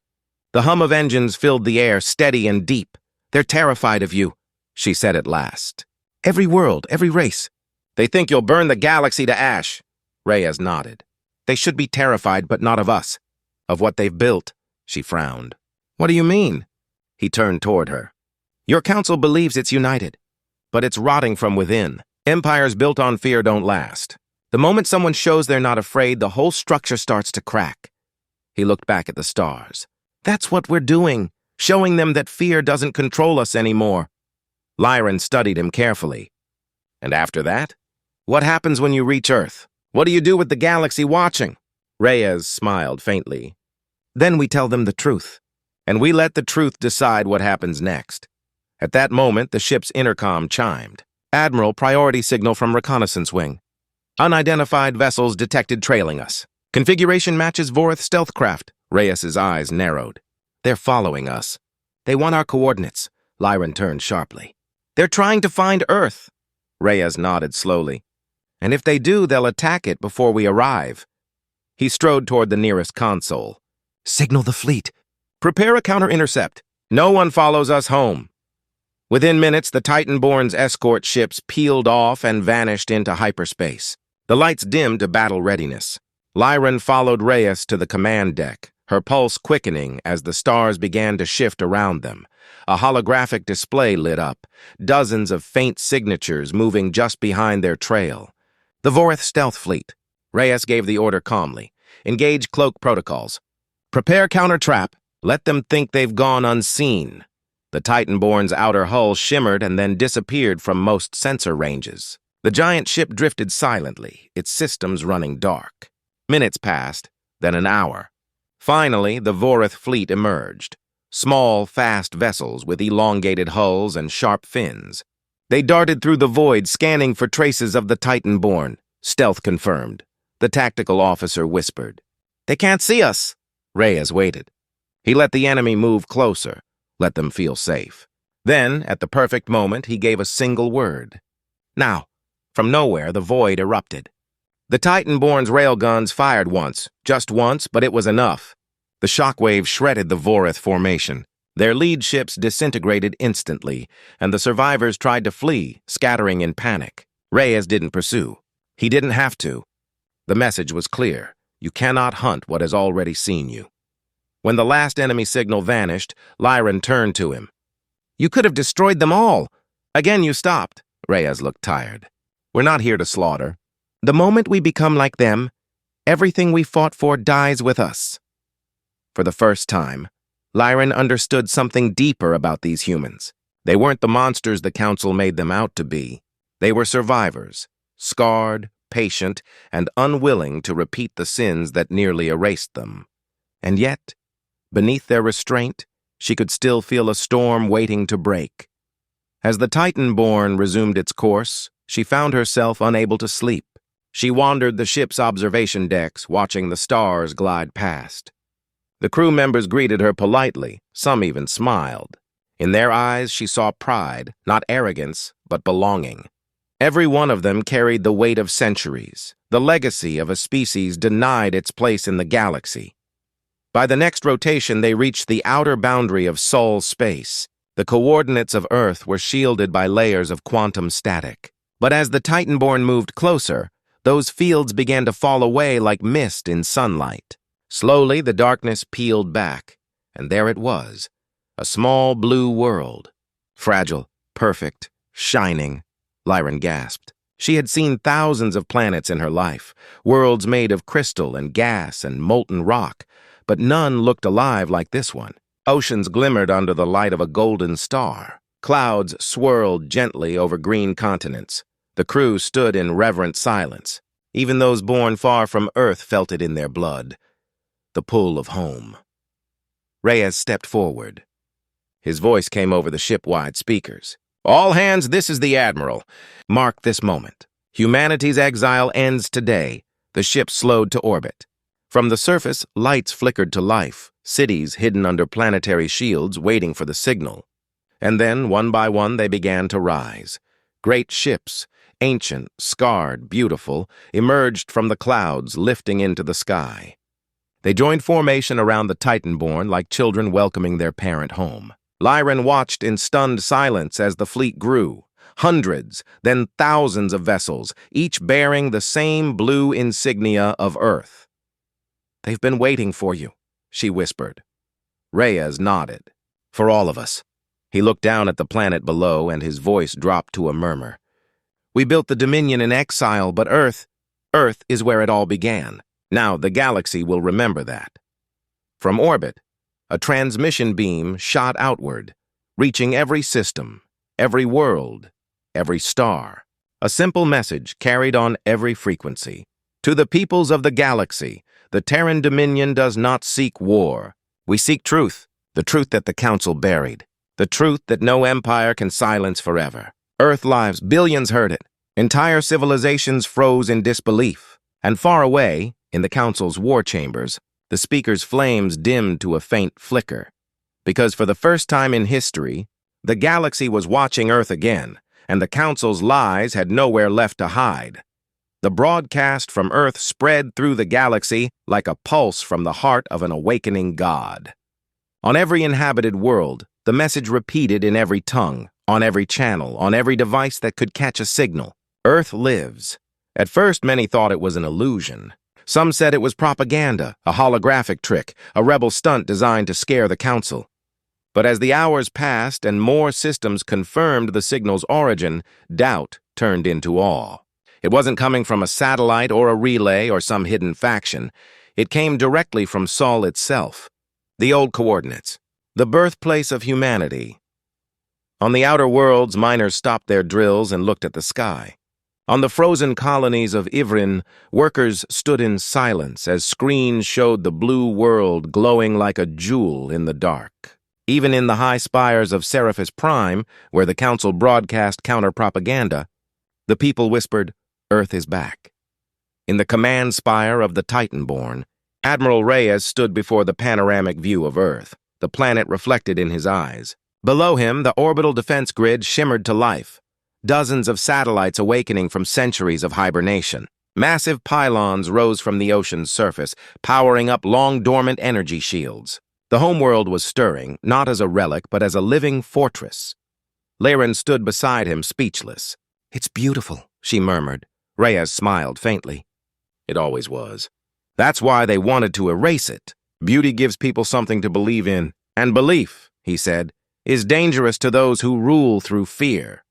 The hum of engines filled the air, steady and deep. "They're terrified of you," she said at last. "Every world, every race. They think you'll burn the galaxy to ash." Reyes nodded. "They should be terrified, but not of us. Of what they've built," she frowned. "What do you mean?" He turned toward her. "Your council believes it's united, but it's rotting from within. Empires built on fear don't last. The moment someone shows they're not afraid, the whole structure starts to crack." He looked back at the stars. "That's what we're doing, showing them that fear doesn't control us anymore." Lyran studied him carefully. "And after that? What happens when you reach Earth? What do you do with the galaxy watching?" Reyes smiled faintly. "Then we tell them the truth, and we let the truth decide what happens next." At that moment, the ship's intercom chimed. "Admiral, priority signal from reconnaissance wing. Unidentified vessels detected trailing us. Configuration matches Vorith stealth craft." Reyes's eyes narrowed. "They're following us. They want our coordinates." Lyran turned sharply. "They're trying to find Earth." Reyes nodded slowly. "And if they do, they'll attack it before we arrive." He strode toward the nearest console. "Signal the fleet. Prepare a counter-intercept. No one follows us home." Within minutes, the Titanborn's escort ships peeled off and vanished into hyperspace. The lights dimmed to battle readiness. Lyran followed Reyes to the command deck, her pulse quickening as the stars began to shift around them. A holographic display lit up, dozens of faint signatures moving just behind their trail. "The Vorith stealth fleet." Reyes gave the order calmly. "Engage cloak protocols. Prepare counter-trap. Let them think they've gone unseen." The Titanborn's outer hull shimmered and then disappeared from most sensor ranges. The giant ship drifted silently, its systems running dark. Minutes passed, then an hour. Finally, the Vorith fleet emerged. Small, fast vessels with elongated hulls and sharp fins. They darted through the void, scanning for traces of the Titanborn. Stealth confirmed. The tactical officer whispered. "They can't see us." Reyes waited. He let the enemy move closer, let them feel safe. Then, at the perfect moment, he gave a single word. Now, from nowhere, the void erupted. The Titanborn's railguns fired once, just once, but it was enough. The shockwave shredded the Vorith formation. Their lead ships disintegrated instantly, and the survivors tried to flee, scattering in panic. Reyes didn't pursue. He didn't have to. The message was clear. You cannot hunt what has already seen you. When the last enemy signal vanished, Lyran turned to him. "You could have destroyed them all. Again you stopped." Reyes looked tired. "We're not here to slaughter. The moment we become like them, everything we fought for dies with us." For the first time, Lyran understood something deeper about these humans. They weren't the monsters the Council made them out to be. They were survivors, scarred, patient, and unwilling to repeat the sins that nearly erased them. And yet, beneath their restraint, she could still feel a storm waiting to break. As the Titanborn resumed its course, she found herself unable to sleep. She wandered the ship's observation decks, watching the stars glide past. The crew members greeted her politely, some even smiled. In their eyes, she saw pride, not arrogance, but belonging. Every one of them carried the weight of centuries, the legacy of a species denied its place in the galaxy. By the next rotation, they reached the outer boundary of Sol space. The coordinates of Earth were shielded by layers of quantum static. But as the Titanborn moved closer, those fields began to fall away like mist in sunlight. Slowly, the darkness peeled back, and there it was, a small blue world. Fragile, perfect, shining, Lyran gasped. She had seen thousands of planets in her life, worlds made of crystal and gas and molten rock, but none looked alive like this one. Oceans glimmered under the light of a golden star. Clouds swirled gently over green continents. The crew stood in reverent silence. Even those born far from Earth felt it in their blood. The pull of home. Reyes stepped forward. His voice came over the ship-wide speakers. "All hands, this is the Admiral. Mark this moment. Humanity's exile ends today." The ship slowed to orbit. From the surface, lights flickered to life, cities hidden under planetary shields waiting for the signal. And then, one by one, they began to rise. Great ships, ancient, scarred, beautiful, emerged from the clouds, lifting into the sky. They joined formation around the Titanborn like children welcoming their parent home. Lyran watched in stunned silence as the fleet grew. Hundreds, then thousands of vessels, each bearing the same blue insignia of Earth. "They've been waiting for you," she whispered. Reyes nodded. "For all of us." He looked down at the planet below, and his voice dropped to a murmur. "We built the Dominion in exile, but Earth is where it all began. Now the galaxy will remember that." From orbit, a transmission beam shot outward, reaching every system, every world, every star. A simple message carried on every frequency. "To the peoples of the galaxy, the Terran Dominion does not seek war. We seek truth, the truth that the Council buried, the truth that no empire can silence forever." Earth lives, billions heard it. Entire civilizations froze in disbelief. And far away, in the Council's war chambers, the speaker's flames dimmed to a faint flicker. Because for the first time in history, the galaxy was watching Earth again, and the Council's lies had nowhere left to hide. The broadcast from Earth spread through the galaxy like a pulse from the heart of an awakening god. On every inhabited world, the message repeated in every tongue, on every channel, on every device that could catch a signal. Earth lives. At first, many thought it was an illusion. Some said it was propaganda, a holographic trick, a rebel stunt designed to scare the Council. But as the hours passed and more systems confirmed the signal's origin, doubt turned into awe. It wasn't coming from a satellite or a relay or some hidden faction. It came directly from Sol itself. The old coordinates. The birthplace of humanity. On the outer worlds, miners stopped their drills and looked at the sky. On the frozen colonies of Ivrin, workers stood in silence as screens showed the blue world glowing like a jewel in the dark. Even in the high spires of Seraphis Prime, where the Council broadcast counter-propaganda, the people whispered, "Earth is back." In the command spire of the Titanborn, Admiral Reyes stood before the panoramic view of Earth, the planet reflected in his eyes. Below him, the orbital defense grid shimmered to life, dozens of satellites awakening from centuries of hibernation. Massive pylons rose from the ocean's surface, powering up long-dormant energy shields. The homeworld was stirring, not as a relic, but as a living fortress. Laren stood beside him, speechless. "It's beautiful," she murmured. Reyes smiled faintly. It always was. That's why they wanted to erase it. Beauty gives people something to believe in, and belief, he said, is dangerous to those who rule through fear.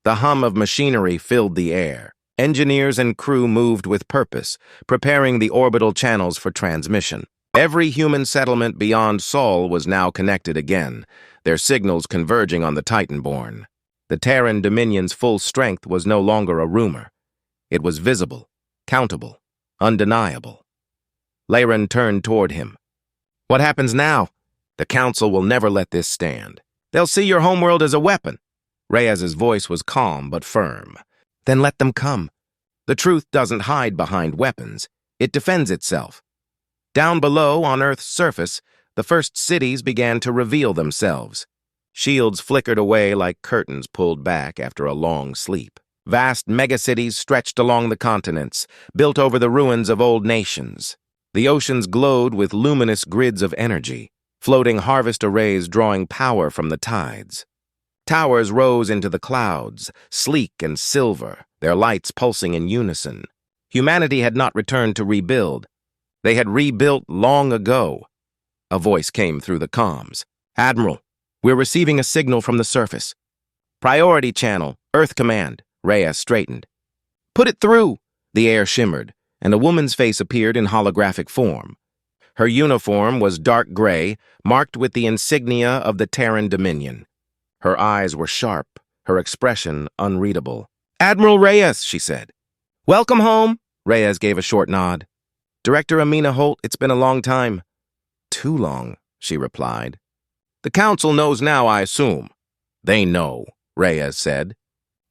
The hum of machinery filled the air. Engineers and crew moved with purpose, preparing the orbital channels for transmission. Every human settlement beyond Sol was now connected again, their signals converging on the Titanborn. The Terran Dominion's full strength was no longer a rumor. It was visible, countable, undeniable. Laren turned toward him. "What happens now? The Council will never let this stand. They'll see your homeworld as a weapon." Reyes's voice was calm but firm. "Then let them come. The truth doesn't hide behind weapons. It defends itself." Down below, on Earth's surface, the first cities began to reveal themselves. Shields flickered away like curtains pulled back after a long sleep. Vast megacities stretched along the continents, built over the ruins of old nations. The oceans glowed with luminous grids of energy, floating harvest arrays drawing power from the tides. Towers rose into the clouds, sleek and silver, their lights pulsing in unison. Humanity had not returned to rebuild. They had rebuilt long ago. A voice came through the comms. "Admiral, we're receiving a signal from the surface. Priority channel, Earth Command." Reyes straightened. "Put it through." The air shimmered, and a woman's face appeared in holographic form. Her uniform was dark gray, marked with the insignia of the Terran Dominion. Her eyes were sharp, her expression unreadable. "Admiral Reyes," she said. "Welcome home." Reyes gave a short nod. "Director Amina Holt, it's been a long time." "Too long," she replied. "The Council knows now, I assume." "They know," Reyes said.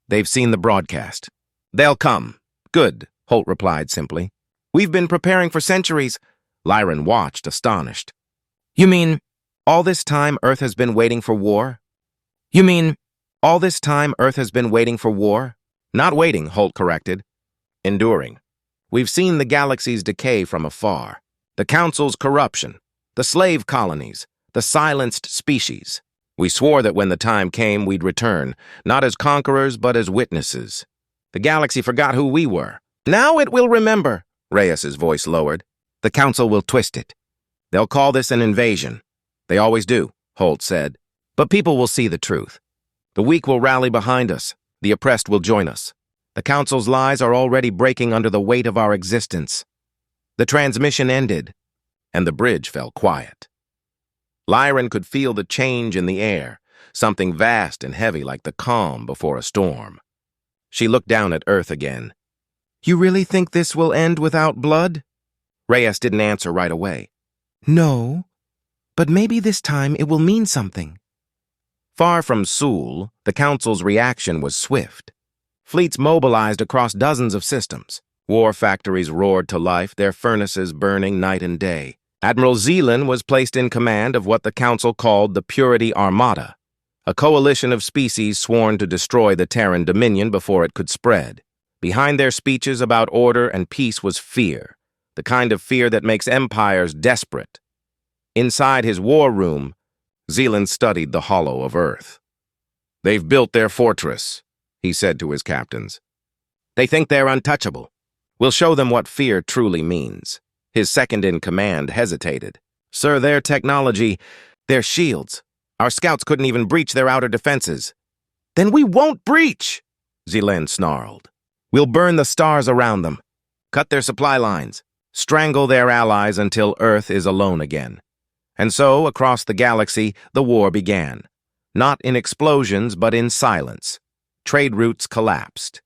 "They've seen the broadcast." "They'll come." "Good," Holt replied simply. "We've been preparing for centuries." Lyran watched, astonished. "You mean all this time Earth has been waiting for war?" "You mean all this time Earth has been waiting for war?" "Not waiting," Holt corrected. "Enduring. We've seen the galaxy's decay from afar, the Council's corruption, the slave colonies, the silenced species. We swore that when the time came, we'd return, not as conquerors, but as witnesses. The galaxy forgot who we were. Now it will remember." Reyes's voice lowered. "The Council will twist it. They'll call this an invasion. They always do," Holt said. "But people will see the truth. The weak will rally behind us. The oppressed will join us. The Council's lies are already breaking under the weight of our existence." The transmission ended, and the bridge fell quiet. Lyran could feel the change in the air, something vast and heavy like the calm before a storm. She looked down at Earth again. "You really think this will end without blood?" Reyes didn't answer right away. "No, but maybe this time it will mean something." Far from Sul, the Council's reaction was swift. Fleets mobilized across dozens of systems. War factories roared to life, their furnaces burning night and day. Admiral Zeelan was placed in command of what the Council called the Purity Armada, a coalition of species sworn to destroy the Terran Dominion before it could spread. Behind their speeches about order and peace was fear, the kind of fear that makes empires desperate. Inside his war room, Zeelan studied the hollow of Earth. "They've built their fortress," he said to his captains. "They think they're untouchable. We'll show them what fear truly means." His second-in-command hesitated. "Sir, their technology, their shields. Our scouts couldn't even breach their outer defenses." "Then we won't breach," Zeelan snarled. "We'll burn the stars around them, cut their supply lines, strangle their allies until Earth is alone again." And so, across the galaxy, the war began. not in explosions but in silence. Trade routes collapsed.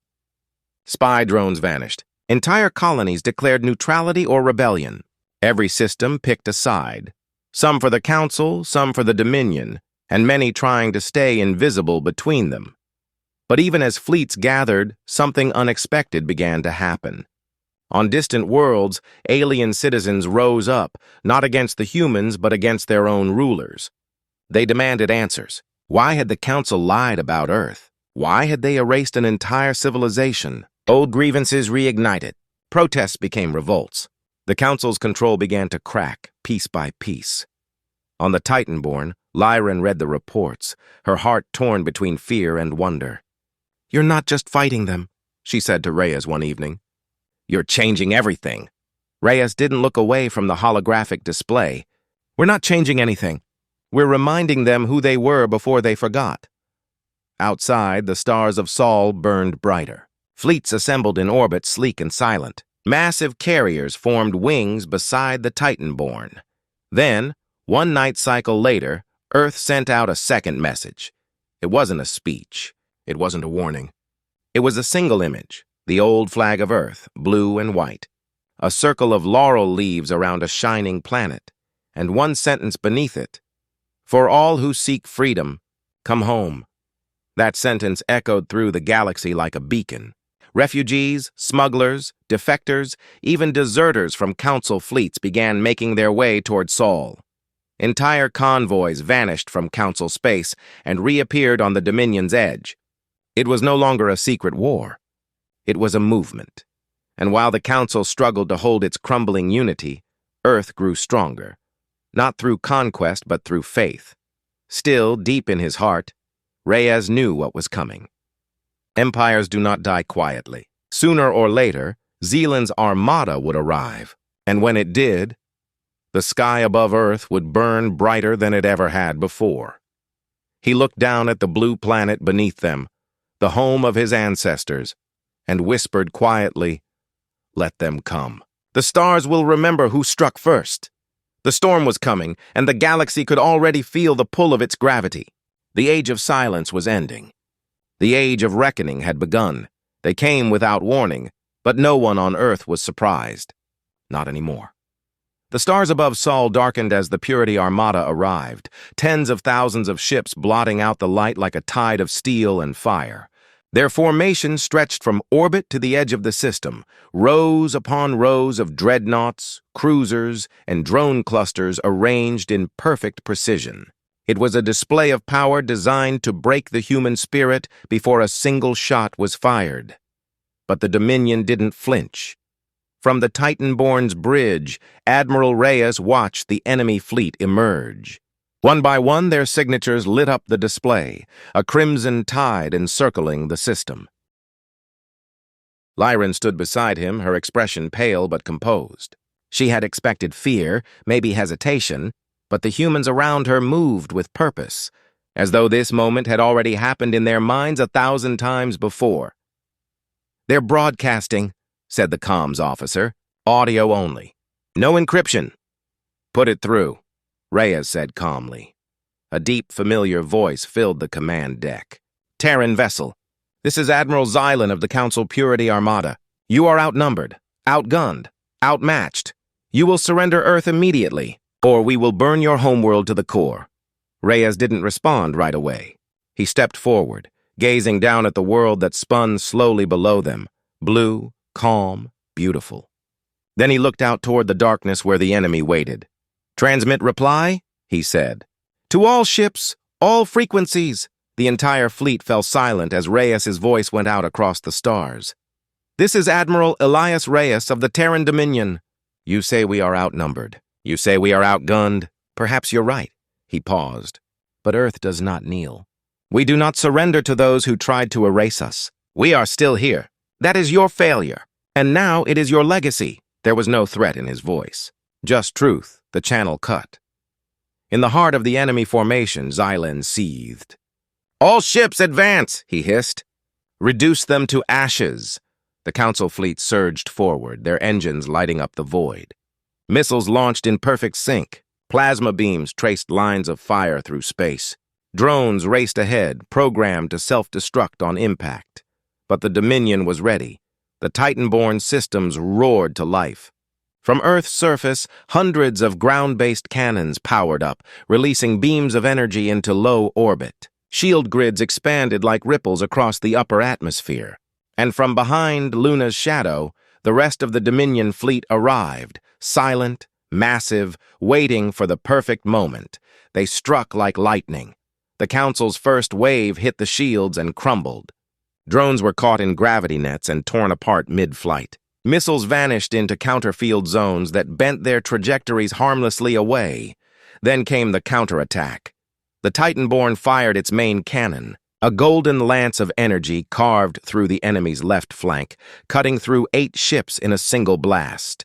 Spy drones vanished. Entire colonies declared neutrality or rebellion. Every system picked a side. Some for the Council, some for the Dominion, and many trying to stay invisible between them. But even as fleets gathered, something unexpected began to happen. On distant worlds, alien citizens rose up, not against the humans but against their own rulers. They demanded answers. Why had the Council lied about Earth? Why had they erased an entire civilization? Old grievances reignited. Protests became revolts. The Council's control began to crack, piece by piece. On the Titanborn, Lyran read the reports, her heart torn between fear and wonder. "You're not just fighting them," she said to Reyes one evening. "You're changing everything." Reyes didn't look away from the holographic display. "We're not changing anything. We're reminding them who they were before they forgot." Outside, the stars of Sol burned brighter. Fleets assembled in orbit, sleek and silent. Massive carriers formed wings beside the Titanborn. Then, one night cycle later, Earth sent out a second message. It wasn't a speech. It wasn't a warning. It was a single image, the old flag of Earth, blue and white. A circle of laurel leaves around a shining planet, and one sentence beneath it. "For all who seek freedom, come home." That sentence echoed through the galaxy like a beacon. Refugees, smugglers, defectors, even deserters from Council fleets began making their way toward Sol. Entire convoys vanished from Council space and reappeared on the Dominion's edge. It was no longer a secret war. It was a movement. And while the Council struggled to hold its crumbling unity, Earth grew stronger. Not through conquest, but through faith. Still, deep in his heart, Reyes knew what was coming. Empires do not die quietly. Sooner or later, Zealand's armada would arrive. And when it did, the sky above Earth would burn brighter than it ever had before. He looked down at the blue planet beneath them, the home of his ancestors, and whispered quietly, "Let them come. The stars will remember who struck first." The storm was coming, and the galaxy could already feel the pull of its gravity. The age of silence was ending. The age of reckoning had begun. They came without warning, but no one on Earth was surprised. Not anymore. The stars above Sol darkened as the Purity Armada arrived, tens of thousands of ships blotting out the light like a tide of steel and fire. Their formation stretched from orbit to the edge of the system, rows upon rows of dreadnoughts, cruisers, and drone clusters arranged in perfect precision. It was a display of power designed to break the human spirit before a single shot was fired. But the Dominion didn't flinch. From the Titanborn's bridge, Admiral Reyes watched the enemy fleet emerge. One by one, their signatures lit up the display, a crimson tide encircling the system. Lyran stood beside him, her expression pale but composed. She had expected fear, maybe hesitation, but the humans around her moved with purpose, as though this moment had already happened in their minds 1,000 times before. "They're broadcasting," said the comms officer. "Audio only. No encryption." "Put it through," Reyes said calmly. A deep, familiar voice filled the command deck. "Terran vessel. This is Admiral Xylan of the Council Purity Armada. You are outnumbered, outgunned, outmatched. You will surrender Earth immediately, or we will burn your homeworld to the core." Reyes didn't respond right away. He stepped forward, gazing down at the world that spun slowly below them, blue, calm, beautiful. Then he looked out toward the darkness where the enemy waited. "Transmit reply," he said. "To all ships, all frequencies." The entire fleet fell silent as Reyes's voice went out across the stars. "This is Admiral Elias Reyes of the Terran Dominion. You say we are outnumbered. You say we are outgunned. Perhaps you're right." He paused. "But Earth does not kneel. We do not surrender to those who tried to erase us. We are still here. That is your failure. And now it is your legacy." There was no threat in his voice. Just truth, the channel cut. In the heart of the enemy formation, Xylan seethed. "All ships advance," he hissed. "Reduce them to ashes." The Council fleet surged forward, their engines lighting up the void. Missiles launched in perfect sync. Plasma beams traced lines of fire through space. Drones raced ahead, programmed to self-destruct on impact. But the Dominion was ready. The Titan-born systems roared to life. From Earth's surface, hundreds of ground-based cannons powered up, releasing beams of energy into low orbit. Shield grids expanded like ripples across the upper atmosphere. And from behind Luna's shadow, the rest of the Dominion fleet arrived, silent, massive, waiting for the perfect moment. They struck like lightning. The Council's first wave hit the shields and crumbled. Drones were caught in gravity nets and torn apart mid-flight. Missiles vanished into counterfield zones that bent their trajectories harmlessly away. Then came the counterattack. The Titan-born fired its main cannon, a golden lance of energy carved through the enemy's left flank, cutting through 8 ships in a single blast.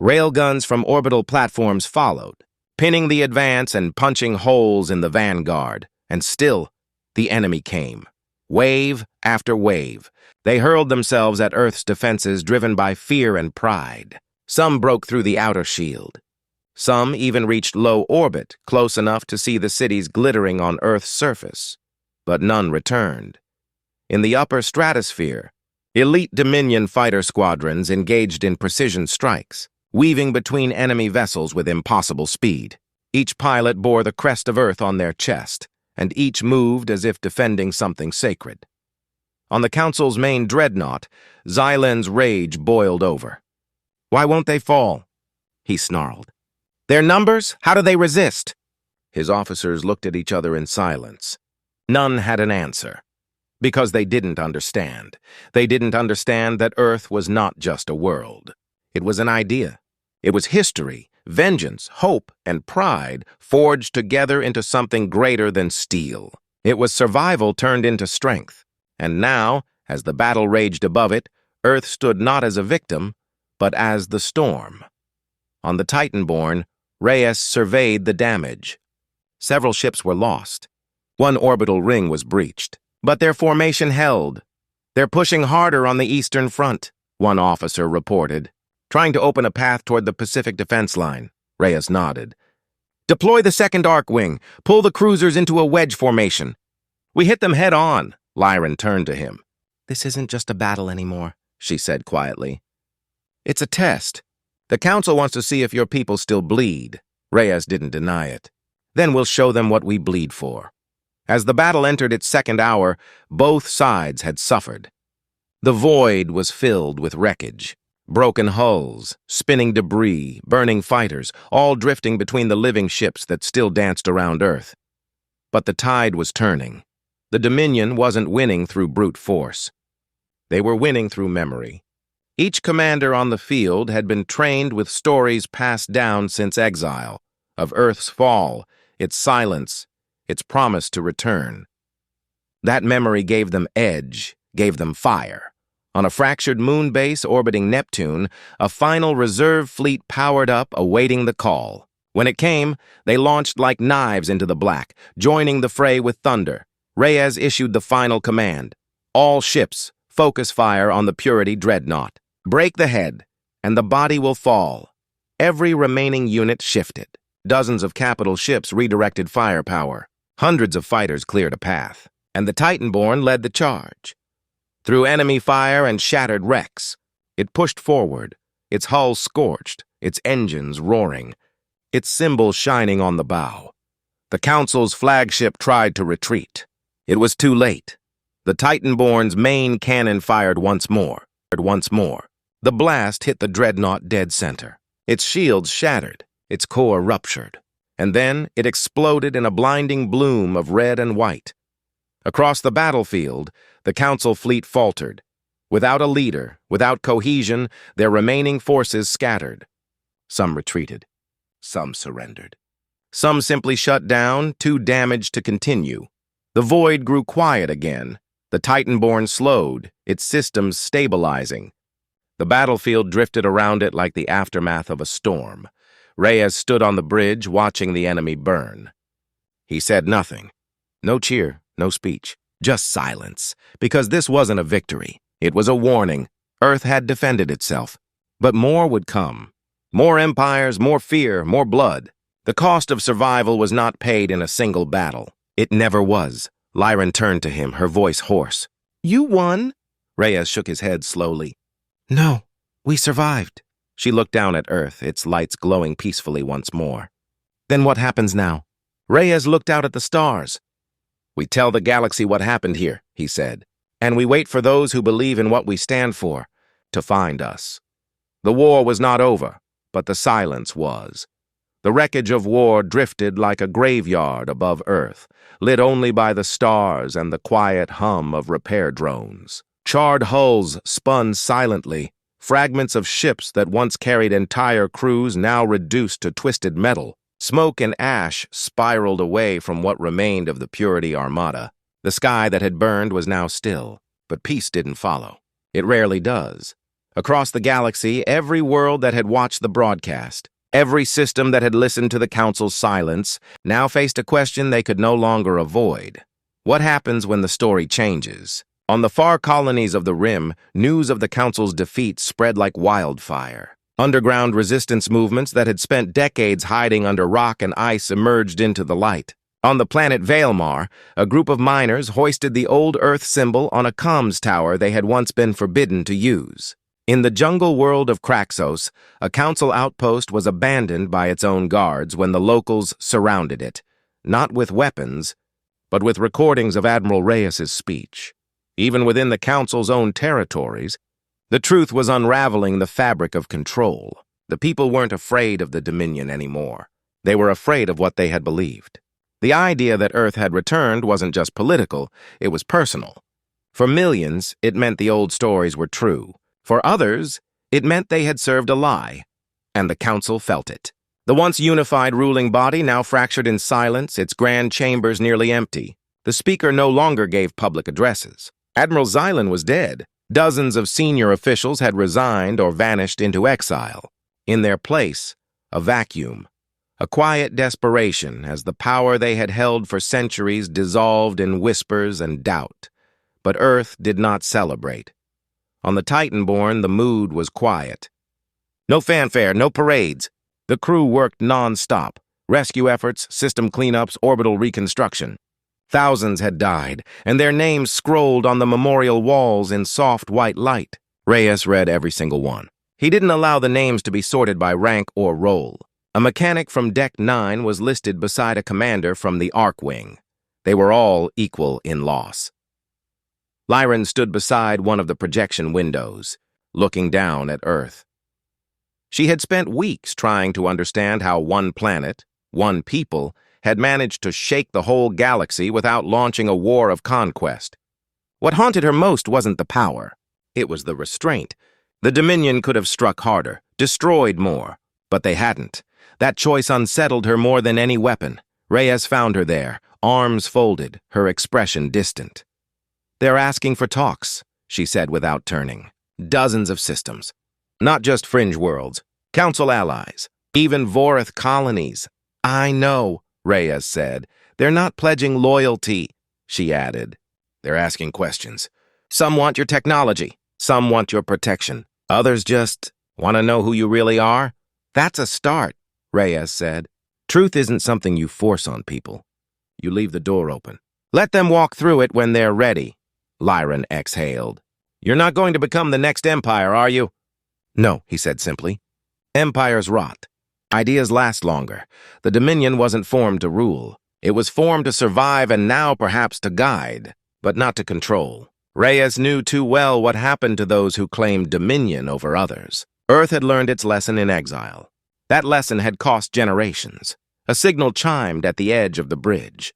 Railguns from orbital platforms followed, pinning the advance and punching holes in the vanguard. And still, the enemy came. Wave after wave. They hurled themselves at Earth's defenses, driven by fear and pride. Some broke through the outer shield. Some even reached low orbit, close enough to see the cities glittering on Earth's surface. But none returned. In the upper stratosphere, elite Dominion fighter squadrons engaged in precision strikes, weaving between enemy vessels with impossible speed. Each pilot bore the crest of Earth on their chest, and each moved as if defending something sacred. On the Council's main dreadnought, Xylen's rage boiled over. "Why won't they fall?" he snarled. "Their numbers? How do they resist?" His officers looked at each other in silence. None had an answer. Because they didn't understand. They didn't understand that Earth was not just a world. It was an idea. It was history, vengeance, hope, and pride forged together into something greater than steel. It was survival turned into strength. And now, as the battle raged above it, Earth stood not as a victim, but as the storm. On the Titan-born, Reyes surveyed the damage. Several ships were lost. One orbital ring was breached. But their formation held. "They're pushing harder on the Eastern Front," one officer reported. "Trying to open a path toward the Pacific Defense Line." Reyes nodded. "Deploy the second arc wing. Pull the cruisers into a wedge formation." "We hit them head on." Lyran turned to him. "This isn't just a battle anymore," she said quietly. "It's a test. The Council wants to see if your people still bleed." Reyes didn't deny it. "Then we'll show them what we bleed for." As the battle entered its second hour, both sides had suffered. The void was filled with wreckage. Broken hulls, spinning debris, burning fighters, all drifting between the living ships that still danced around Earth. But the tide was turning. The Dominion wasn't winning through brute force. They were winning through memory. Each commander on the field had been trained with stories passed down since exile, of Earth's fall, its silence, its promise to return. That memory gave them edge, gave them fire. On a fractured moon base orbiting Neptune, a final reserve fleet powered up, awaiting the call. When it came, they launched like knives into the black, joining the fray with thunder. Reyes issued the final command. "All ships, focus fire on the Purity dreadnought. Break the head, and the body will fall." Every remaining unit shifted. Dozens of capital ships redirected firepower. Hundreds of fighters cleared a path. And the Titan-born led the charge. Through enemy fire and shattered wrecks, it pushed forward, its hull scorched, its engines roaring, its symbol shining on the bow. The Council's flagship tried to retreat. It was too late. The Titan-born's main cannon fired once more. The blast hit the dreadnought dead center. Its shields shattered, its core ruptured, and then it exploded in a blinding bloom of red and white. Across the battlefield, the Council fleet faltered. Without a leader, without cohesion, their remaining forces scattered. Some retreated. Some surrendered. Some simply shut down, too damaged to continue. The void grew quiet again. The Titan-born slowed, its systems stabilizing. The battlefield drifted around it like the aftermath of a storm. Reyes stood on the bridge, watching the enemy burn. He said nothing. No cheer, no speech. Just silence. Because this wasn't a victory. It was a warning. Earth had defended itself. But more would come. More empires, more fear, more blood. The cost of survival was not paid in a single battle. It never was. Lyran turned to him, her voice hoarse. You won? Reyes shook his head slowly. No, we survived. She looked down at Earth, its lights glowing peacefully once more. Then what happens now? Reyes looked out at the stars. We tell the galaxy what happened here, he said, and we wait for those who believe in what we stand for to find us. The war was not over, but the silence was. The wreckage of war drifted like a graveyard above Earth, lit only by the stars and the quiet hum of repair drones. Charred hulls spun silently, fragments of ships that once carried entire crews now reduced to twisted metal. Smoke and ash spiraled away from what remained of the Purity Armada. The sky that had burned was now still, but peace didn't follow. It rarely does. Across the galaxy, every world that had watched the broadcast, every system that had listened to the Council's silence, now faced a question they could no longer avoid. What happens when the story changes? On the far colonies of the Rim, news of the Council's defeat spread like wildfire. Underground resistance movements that had spent decades hiding under rock and ice emerged into the light. On the planet Vailmar, a group of miners hoisted the old Earth symbol on a comms tower they had once been forbidden to use. In the jungle world of Kraxos, a council outpost was abandoned by its own guards when the locals surrounded it, not with weapons, but with recordings of Admiral Reyes's speech. Even within the council's own territories, the truth was unraveling the fabric of control. The people weren't afraid of the Dominion anymore. They were afraid of what they had believed. The idea that Earth had returned wasn't just political, it was personal. For millions, it meant the old stories were true. For others, it meant they had served a lie, and the Council felt it. The once unified ruling body now fractured in silence, its grand chambers nearly empty. The speaker no longer gave public addresses. Admiral Xylan was dead. Dozens of senior officials had resigned or vanished into exile. In their place, a vacuum, a quiet desperation as the power they had held for centuries dissolved in whispers and doubt. But Earth did not celebrate. On the Titanborn, the mood was quiet. No fanfare, no parades. The crew worked non-stop. Rescue efforts, system cleanups, orbital reconstruction. Thousands had died, and their names scrolled on the memorial walls in soft white light. Reyes read every single one. He didn't allow the names to be sorted by rank or role. A mechanic from Deck 9 was listed beside a commander from the Arc Wing. They were all equal in loss. Lyran stood beside one of the projection windows, looking down at Earth. She had spent weeks trying to understand how one planet, one people, had managed to shake the whole galaxy without launching a war of conquest. What haunted her most wasn't the power. It was the restraint. The Dominion could have struck harder, destroyed more, but they hadn't. That choice unsettled her more than any weapon. Reyes found her there, arms folded, her expression distant. They're asking for talks, she said without turning. Dozens of systems. Not just fringe worlds, Council allies, even Vorith colonies. I know, Reyes said. They're not pledging loyalty, she added. They're asking questions. Some want your technology. Some want your protection. Others just want to know who you really are. That's a start, Reyes said. Truth isn't something you force on people. You leave the door open. Let them walk through it when they're ready, Lyran exhaled. You're not going to become the next empire, are you? No, he said simply. Empires rot. Ideas last longer. The Dominion wasn't formed to rule. It was formed to survive and now perhaps to guide, but not to control. Reyes knew too well what happened to those who claimed dominion over others. Earth had learned its lesson in exile. That lesson had cost generations. A signal chimed at the edge of the bridge.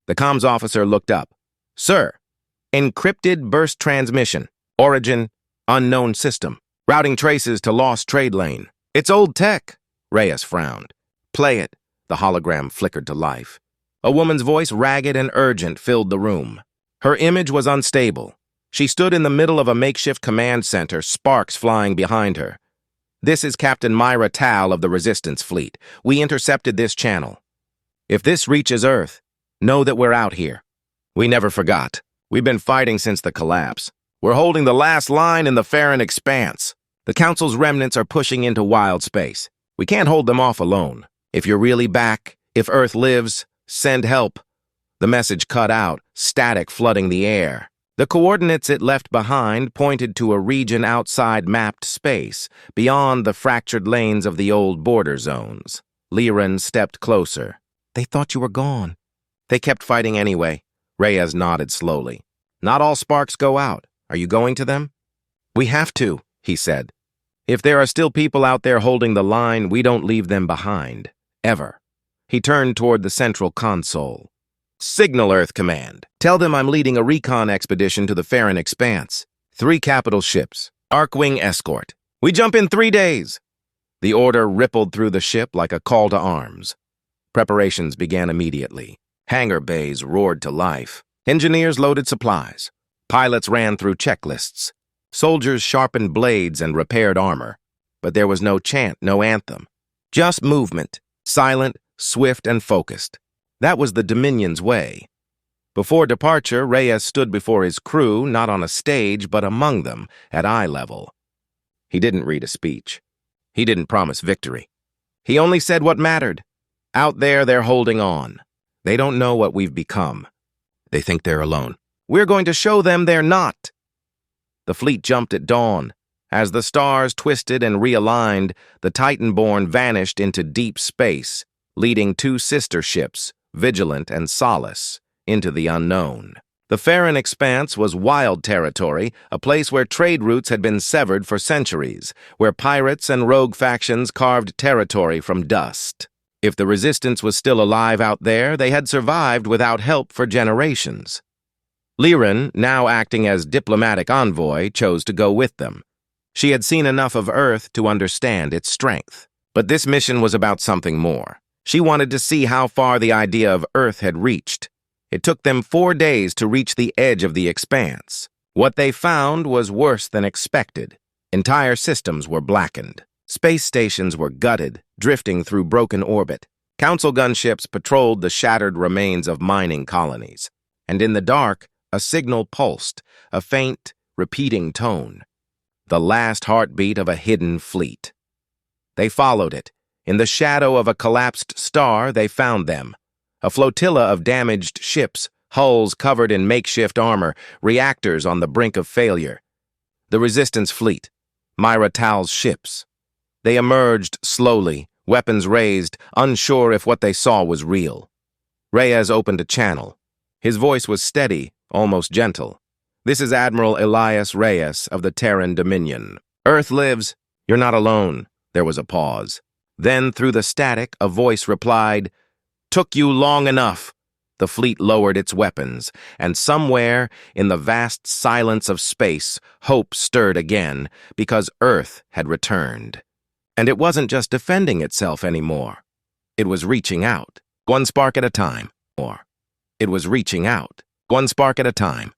The comms officer looked up. Sir, encrypted burst transmission. Origin, unknown system. Routing traces to lost trade lane. It's old tech. Reyes frowned. Play it. The hologram flickered to life. A woman's voice, ragged and urgent, filled the room. Her image was unstable. She stood in the middle of a makeshift command center, sparks flying behind her. This is Captain Myra Tal of the Resistance Fleet. We intercepted this channel. If this reaches Earth, know that we're out here. We never forgot. We've been fighting since the collapse. We're holding the last line in the Farron Expanse. The Council's remnants are pushing into wild space. We can't hold them off alone. If you're really back, if Earth lives, send help. The message cut out, static flooding the air. The coordinates it left behind pointed to a region outside mapped space, beyond the fractured lanes of the old border zones. Liren stepped closer. They thought you were gone. They kept fighting anyway. Reyes nodded slowly. Not all sparks go out. Are you going to them? We have to, he said. If there are still people out there holding the line, we don't leave them behind. Ever. He turned toward the central console. Signal Earth Command. Tell them I'm leading a recon expedition to the Farron Expanse. 3 capital ships. Arkwing escort. We jump in 3 days. The order rippled through the ship like a call to arms. Preparations began immediately. Hangar bays roared to life. Engineers loaded supplies. Pilots ran through checklists. Soldiers sharpened blades and repaired armor. But there was no chant, no anthem. Just movement. Silent, swift, and focused. That was the Dominion's way. Before departure, Reyes stood before his crew, not on a stage, but among them, at eye level. He didn't read a speech. He didn't promise victory. He only said what mattered. Out there, they're holding on. They don't know what we've become. They think they're alone. We're going to show them they're not. The fleet jumped at dawn. As the stars twisted and realigned, the Titan-born vanished into deep space, leading 2 sister ships, Vigilant and Solace, into the unknown. The Farron Expanse was wild territory, a place where trade routes had been severed for centuries, where pirates and rogue factions carved territory from dust. If the Resistance was still alive out there, they had survived without help for generations. Liren, now acting as diplomatic envoy, chose to go with them. She had seen enough of Earth to understand its strength. But this mission was about something more. She wanted to see how far the idea of Earth had reached. It took them 4 days to reach the edge of the expanse. What they found was worse than expected. Entire systems were blackened. Space stations were gutted, drifting through broken orbit. Council gunships patrolled the shattered remains of mining colonies. And in the dark, a signal pulsed, a faint, repeating tone. The last heartbeat of a hidden fleet. They followed it. In the shadow of a collapsed star, they found them. A flotilla of damaged ships, hulls covered in makeshift armor, reactors on the brink of failure. The Resistance fleet, Myra Tal's ships. They emerged slowly, weapons raised, unsure if what they saw was real. Reyes opened a channel. His voice was steady, almost gentle. This is Admiral Elias Reyes of the Terran Dominion. Earth lives. You're not alone. There was a pause. Then, through the static, a voice replied, "Took you long enough." The fleet lowered its weapons, and somewhere, in the vast silence of space, hope stirred again, because Earth had returned. And it wasn't just defending itself anymore. It was reaching out, 1 spark at a time. It was reaching out, 1 spark at a time.